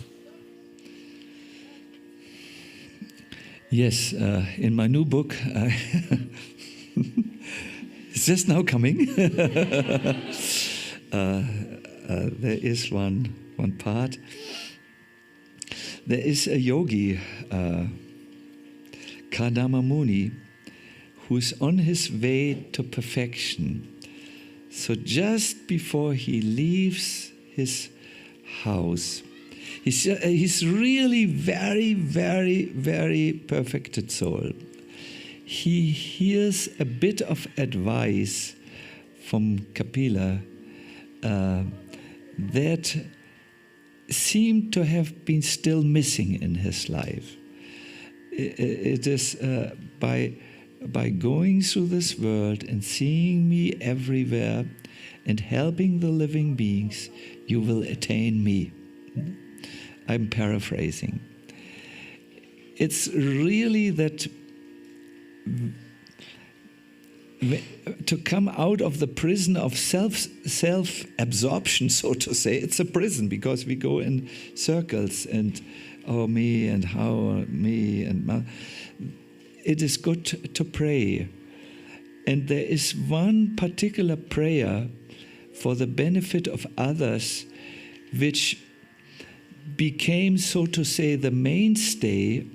Yes, in my new book, it's just now coming. There is one part. There is a yogi, Kadama Muni, who's on his way to perfection. So just before he leaves his house, he's really very, very, very perfected soul. He hears a bit of advice from Kapila that seemed to have been still missing in his life. It is by going through this world and seeing me everywhere and helping the living beings, you will attain me. I'm paraphrasing. It's really that to come out of the prison of self-absorption, so to say. It's a prison because we go in circles and oh, me and how, me and my. It is good to pray. And there is one particular prayer for the benefit of others which became, so to say, the mainstay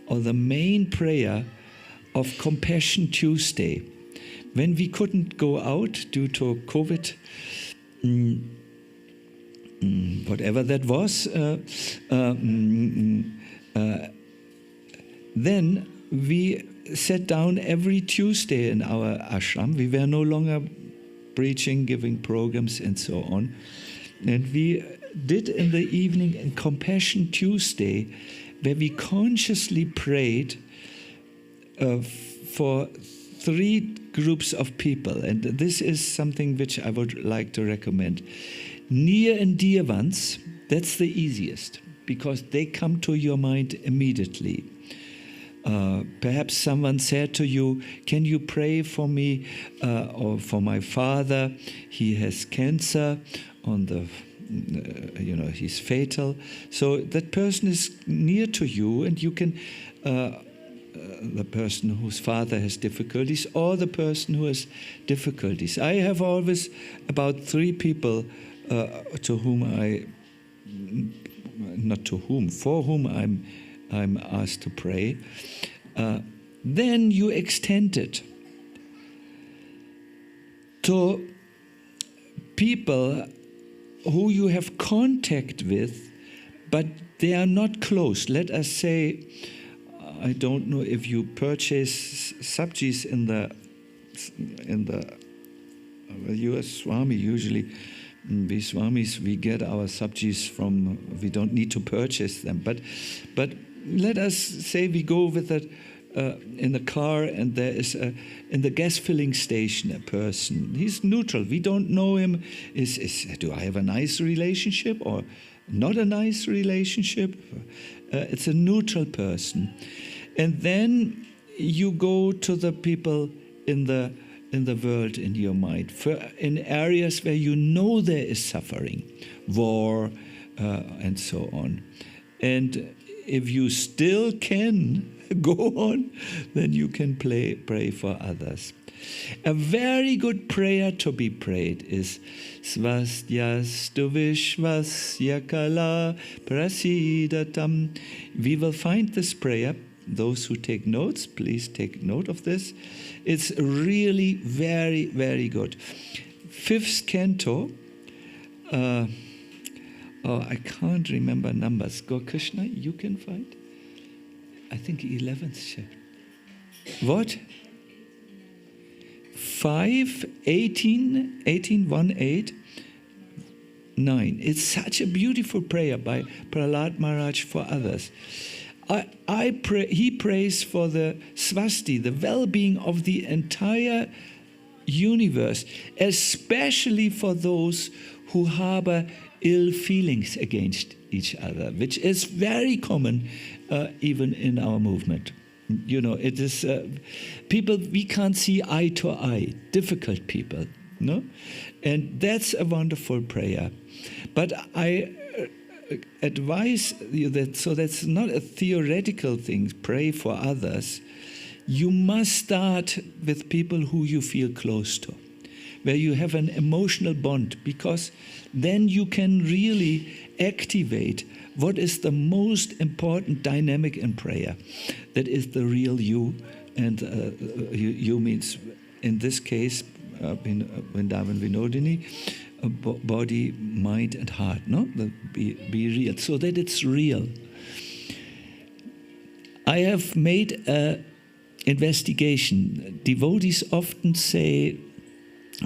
or the main prayer of Compassion Tuesday. When we couldn't go out due to COVID, whatever that was, then we sat down every Tuesday in our ashram. We were no longer preaching, giving programs and so on. And we did in the evening a Compassion Tuesday where we consciously prayed for 3 groups of people. And this is something which I would like to recommend. Near and dear ones, that's the easiest because they come to your mind immediately. Perhaps someone said to you, can you pray for me or for my father? He has cancer on the, he's fatal. So that person is near to you and you can, the person whose father has difficulties or the person who has difficulties. I have always about 3 people for whom I'm asked to pray. Then you extend it to people who you have contact with, but they are not close. Let us say, I don't know if you purchase sabjis in the U.S. Swami usually. We Swamis, we get our sabjis from, we don't need to purchase them. But let us say we go with it in the car and there is in the gas filling station a person. He's neutral. We don't know him. Do I have a nice relationship or not a nice relationship? It's a neutral person. And then you go to the people in the world in your mind, in areas where you know there is suffering, war, and so on. And if you still can go on, then you can pray for others. A very good prayer to be prayed is Svastyastu Vishvasya Kala Prasidatam. We will find this prayer. Those who take notes, please take note of this. It's really very, very good. 5th canto. I can't remember numbers. Go Krishna, you can find? I think 11th chapter. What? 5, 18, 1, 8, 9. It's such a beautiful prayer by Prahlad Maharaj for others. He prays for the swasti, the well-being of the entire universe, especially for those who harbor ill feelings against each other, which is very common even in our movement. It is people we can't see eye to eye, difficult people, no? And that's a wonderful prayer. But I advise you so that's not a theoretical thing, pray for others. You must start with people who you feel close to, where you have an emotional bond, because then you can really activate what is the most important dynamic in prayer. That is the real you, and you means in this case Vrindavan Vinodini, body, mind, and heart. No, be real, so that it's real. I have made an investigation. Devotees often say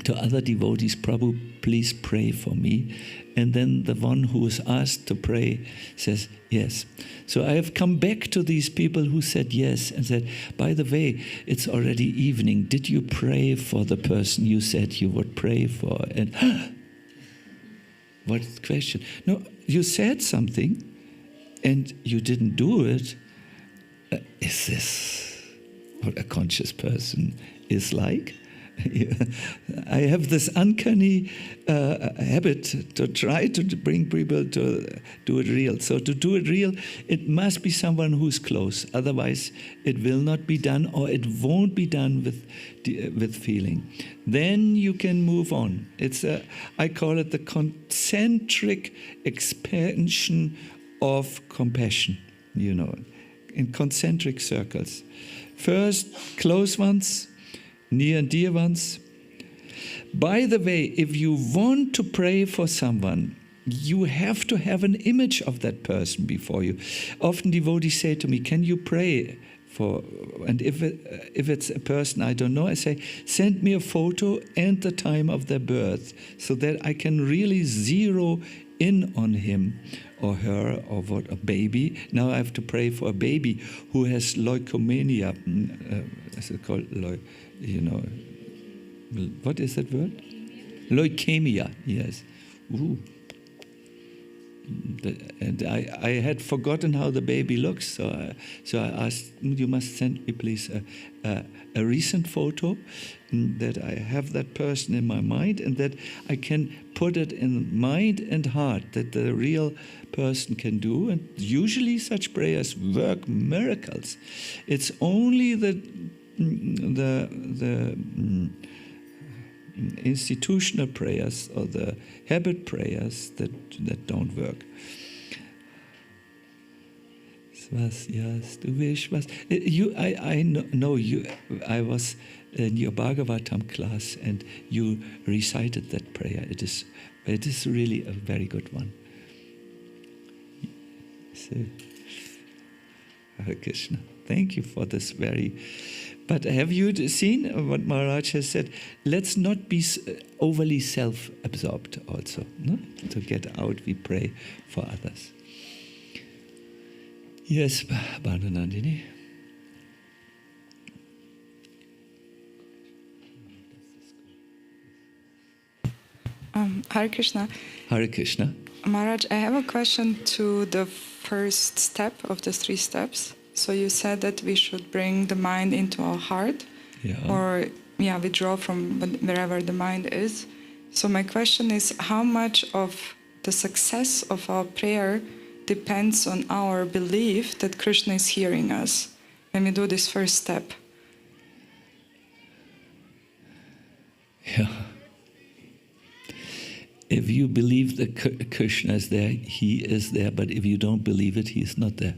to other devotees, Prabhu, please pray for me. And then the one who is asked to pray says yes. So I have come back to these people who said yes and said, by the way, it's already evening. Did you pray for the person you said you would pray for? And what's the question? No, you said something and you didn't do it. Is this what a conscious person is like? I have this uncanny habit to try to bring people to do it real. So to do it real, it must be someone who's close. Otherwise, it will not be done, or it won't be done with feeling. Then you can move on. I call it the concentric expansion of compassion, in concentric circles. First, close ones, near and dear ones. By the way, if you want to pray for someone, you have to have an image of that person before you. Often devotees say to me, can you pray for, and if it's a person I don't know, I say, send me a photo and the time of their birth so that I can really zero in on him or her, or a baby. Now I have to pray for a baby who has leukemia. Is it called, what is that word? Leukemia, yes. Ooh. And I had forgotten how the baby looks, so I asked, you must send me please a recent photo, that I have that person in my mind and that I can put it in mind and heart, that the real person can do. And usually such prayers work miracles. It's only the institutional prayers or the habit prayers that don't work. Was, yes, du willst was. I know you. I was in your Bhagavatam class and you recited that prayer. It is really a very good one. So, Hare Krishna. Thank you for this very. But have you seen what Maharaj has said? Let's not be overly self-absorbed also. No? To get out, we pray for others. Yes, Bharanandini. Hare Krishna. Hare Krishna. Maharaj, I have a question to the first step of the 3 steps. So you said that we should bring the mind into our heart, or withdraw from wherever the mind is. So my question is, how much of the success of our prayer depends on our belief that Krishna is hearing us when we do this first step? Yeah. If you believe that Krishna is there, he is there. But if you don't believe it, he is not there.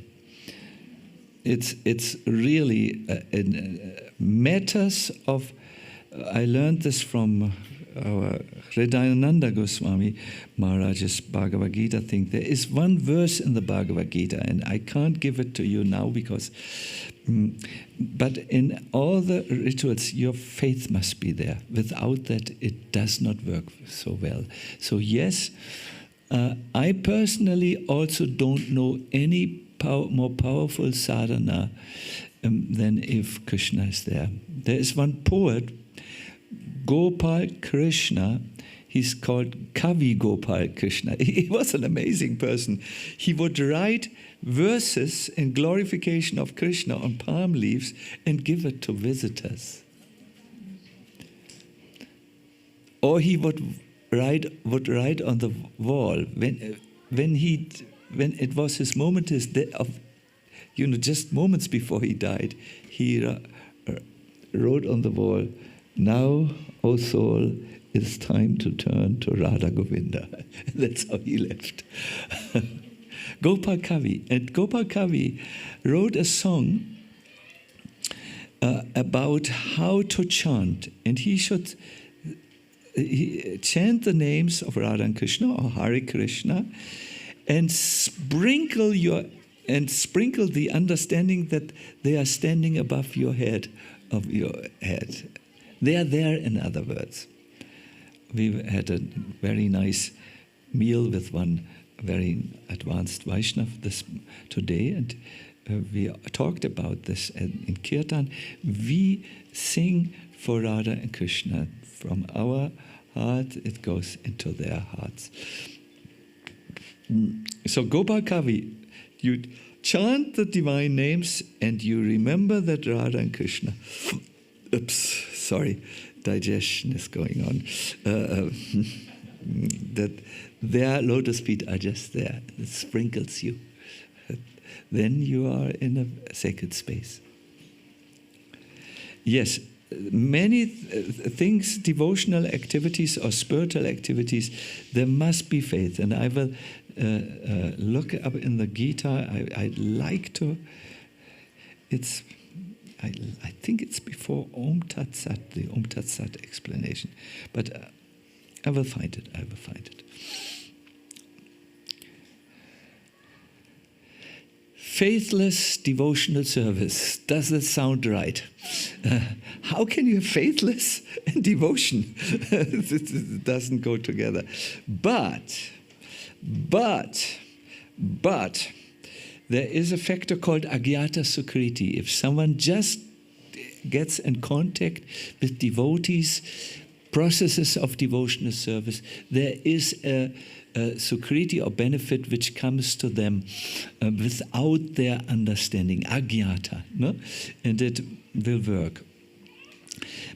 It's really matters of. I learned this from our Sacinandana Swami Maharaj's Bhagavad Gita thing. There is one verse in the Bhagavad Gita, and I can't give it to you now because. But in all the rituals, your faith must be there. Without that, it does not work so well. So yes, I personally also don't know any more powerful sadhana than if Krishna is there. There is one poet, Gopal Krishna. He's called Kavi Gopal Krishna. He was an amazing person. He would write verses in glorification of Krishna on palm leaves and give it to visitors. Or he would write on the wall when it was his moment just moments before he died, he wrote on the wall, "Now, O soul, it's time to turn to Radha Govinda." That's how he left. Gopal Kavi. And Gopal Kavi wrote a song about how to chant, and he should chant the names of Radha and Krishna or Hare Krishna, and sprinkle the understanding that they are standing above your head, They are there, in other words. We had a very nice meal with one very advanced Vaishnava today, and we talked about this in kirtan. We sing for Radha and Krishna. From our heart, it goes into their hearts. So Gopal Kavi, you chant the divine names and you remember that Radha and Krishna, digestion is going on, that their lotus feet are just there. It sprinkles you. Then you are in a sacred space. Yes, many things, devotional activities or spiritual activities, there must be faith. And I will look up in the Gita. I'd like to, I think it's before Om Tat Sat, the Om Tat Sat explanation. But I will find it. Faithless devotional service. Does it sound right? How can you have faithless and devotion? It doesn't go together. But, there is a factor called agyata sukriti. If someone just gets in contact with devotees, processes of devotional service, there is a sukriti or benefit which comes to them without their understanding, agyata, no? And it will work.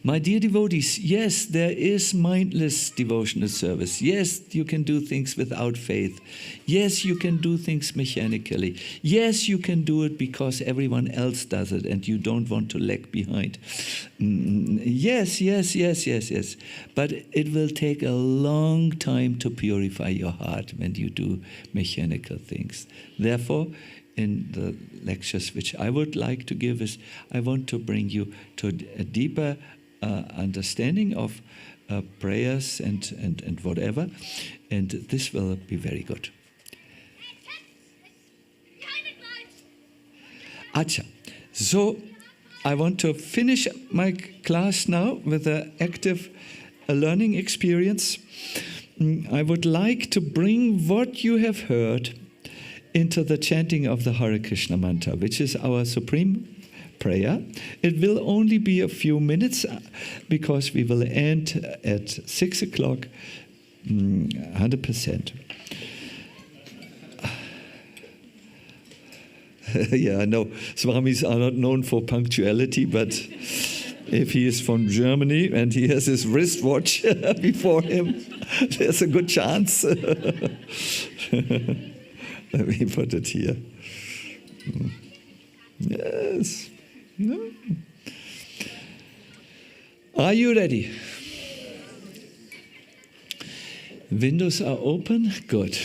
My dear devotees, yes, there is mindless devotional service. Yes, you can do things without faith. Yes, you can do things mechanically. Yes, you can do it because everyone else does it and you don't want to lag behind. Yes. But it will take a long time to purify your heart when you do mechanical things. Therefore, in the lectures which I would like to give is, I want to bring you to a deeper understanding of prayers and whatever, and this will be very good. Acha. So I want to finish my class now with an active learning experience. I would like to bring what you have heard into the chanting of the Hare Krishna mantra, which is our supreme prayer. It will only be a few minutes because we will end at 6 o'clock, 100%. Yeah, I know Swamis are not known for punctuality, but if he is from Germany and he has his wristwatch before him, there's a good chance. Let me put it here. Yes. No. Are you ready? Windows are open? Good.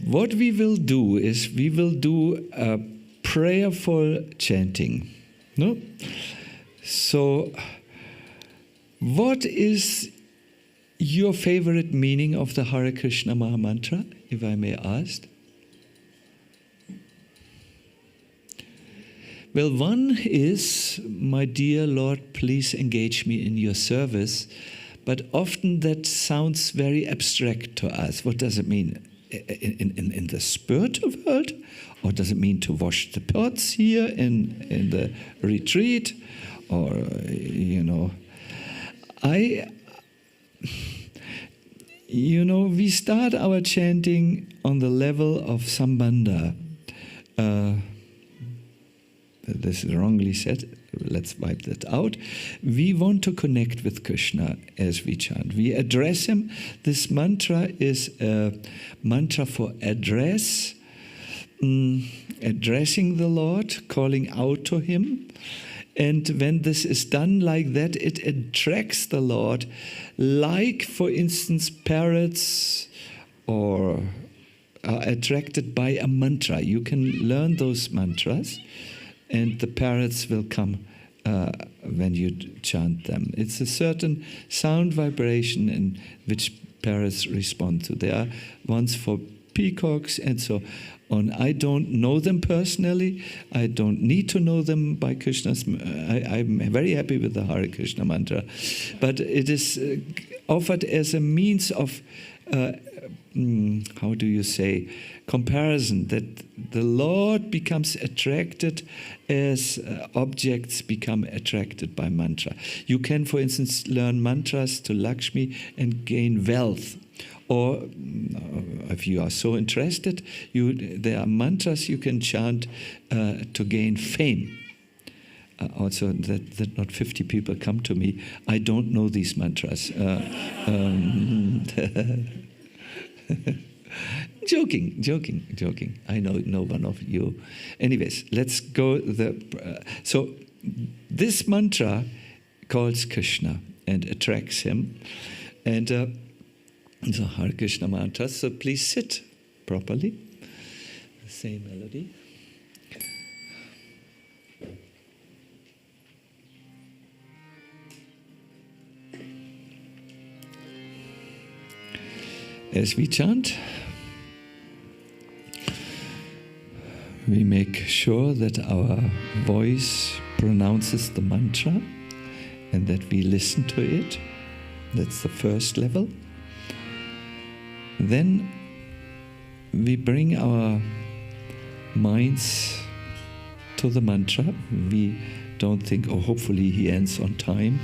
What we will do is we will do a prayerful chanting. No? So, what is your favorite meaning of the Hare Krishna Maha Mantra, if I may ask? Well, one is, my dear Lord, please engage me in your service. But often that sounds very abstract to us. What does it mean? In the spiritual world? Or does it mean to wash the pots here in the retreat? Or, we start our chanting on the level of Sambandha. This is wrongly said. Let's wipe that out. We want to connect with Krishna as we chant. We address him. This mantra is a mantra for address, addressing the Lord, calling out to him. And when this is done like that, it attracts the Lord, like, for instance, parrots or are attracted by a mantra. You can learn those mantras, and the parrots will come when you chant them. It's a certain sound vibration in which parrots respond to. There are ones for peacocks and so on. I don't know them personally. I don't need to know them by Krishna's. I'm very happy with the Hare Krishna mantra. But it is offered as a means of, how do you say, comparison, that the Lord becomes attracted as objects become attracted by mantra. You can, for instance, learn mantras to Lakshmi and gain wealth. Or if you are so interested, there are mantras you can chant to gain fame. Also, that not 50 people come to me. I don't know these mantras. Joking. I know no one of you. Anyways, let's go. So this mantra calls Krishna and attracts him. And so Hare Krishna mantra. So please sit properly. The same melody. As we chant, we make sure that our voice pronounces the mantra and that we listen to it. That's the first level. Then we bring our minds to the mantra. We don't think, oh, hopefully he ends on time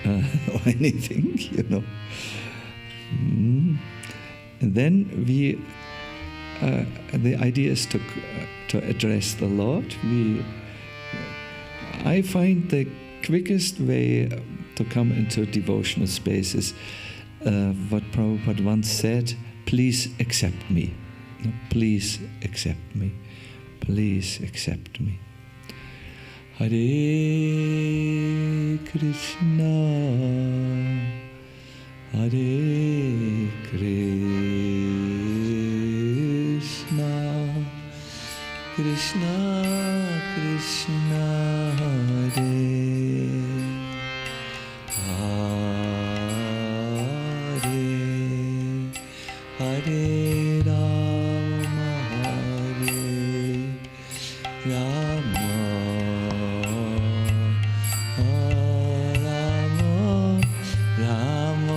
or anything, you know. And then the idea is to address the Lord. I find the quickest way to come into devotional spaces, what Prabhupada once said, please accept me. Please accept me. Please accept me. Hare Krishna, Hare Krishna, Krishna Krishna Hare Hare, Hare Rama, Hare Rama, Rama Rama.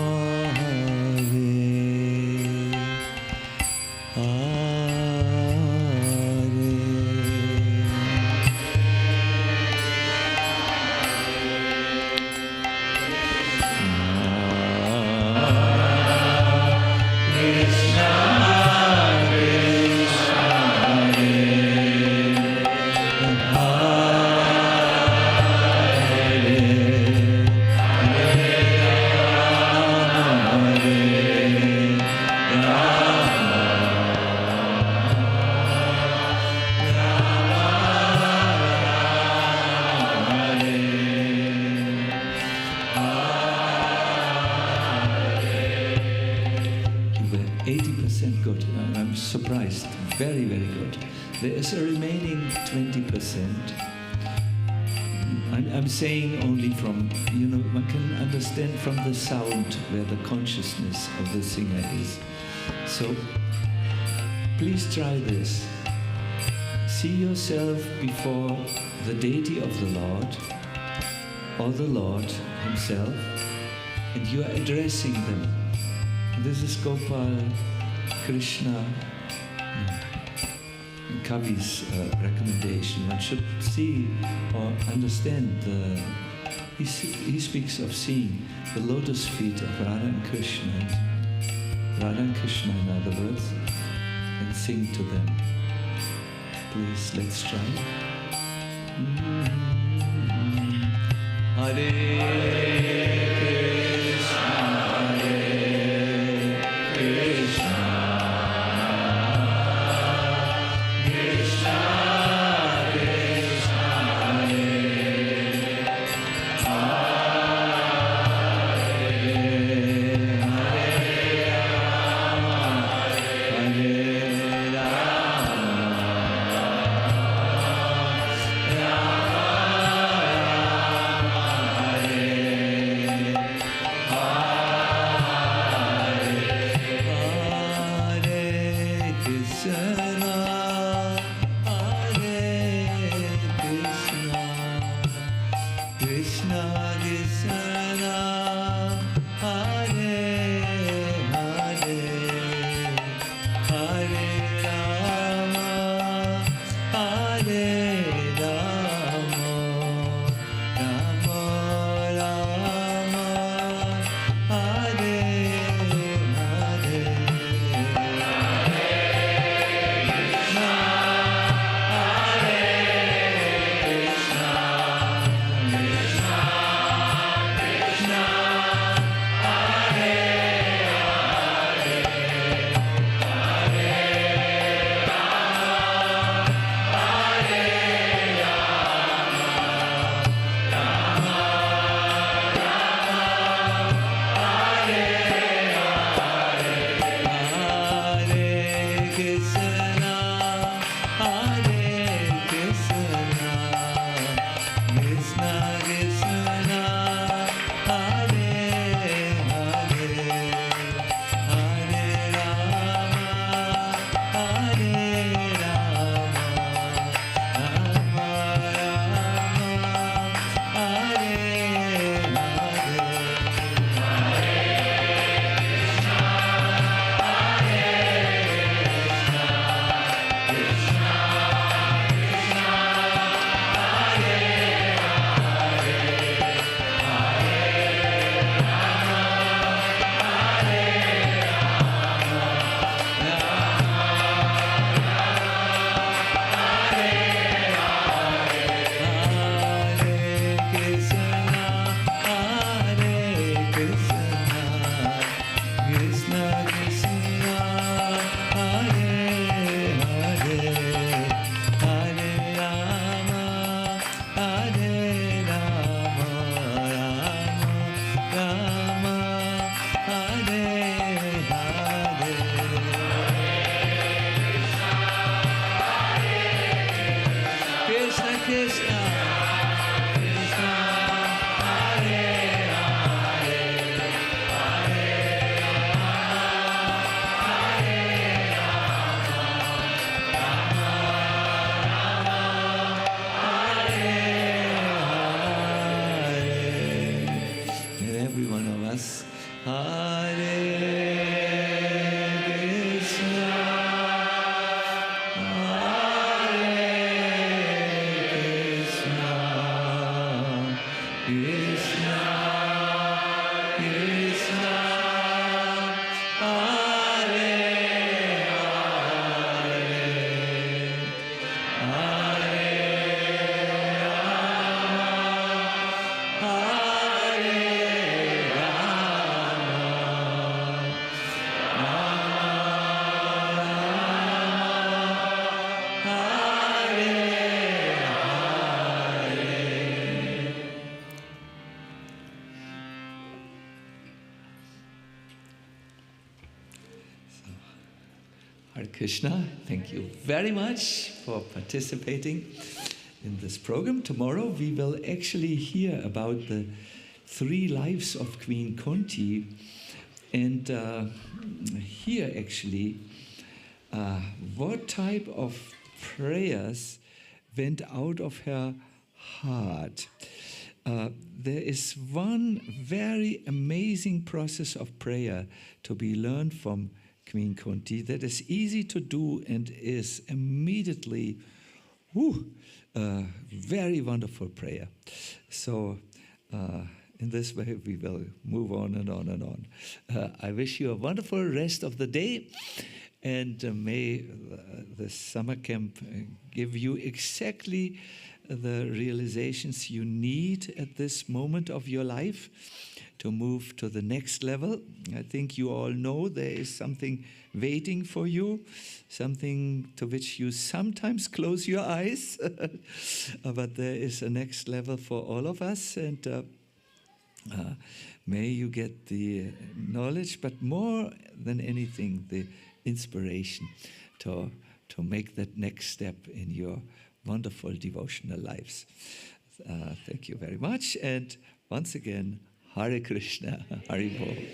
Very, very good. There is a remaining 20%. I'm saying only from, one can understand from the sound where the consciousness of the singer is. So please try this. See yourself before the deity of the Lord, or the Lord himself, and you are addressing them. This is Gopal, Krishna, Kavi's recommendation. One should see or understand he speaks of seeing the lotus feet of Radha and Krishna, in other words, and sing to them. Please, let's try. Hare Hare Hare Krishna, thank you very much for participating in this program. Tomorrow we will actually hear about the 3 lives of Queen Kunti and hear actually what type of prayers went out of her heart. There is one very amazing process of prayer to be learned from Queen Kunti that is easy to do and is immediately very wonderful prayer. So in this way we will move on and on and on. I wish you a wonderful rest of the day, and may the summer camp give you exactly the realizations you need at this moment of your life to move to the next level. I think you all know there is something waiting for you, something to which you sometimes close your eyes, but there is a next level for all of us, and may you get the knowledge, but more than anything, the inspiration to make that next step in your wonderful devotional lives. Thank you very much, and once again, Hare Krishna, Hare Bol.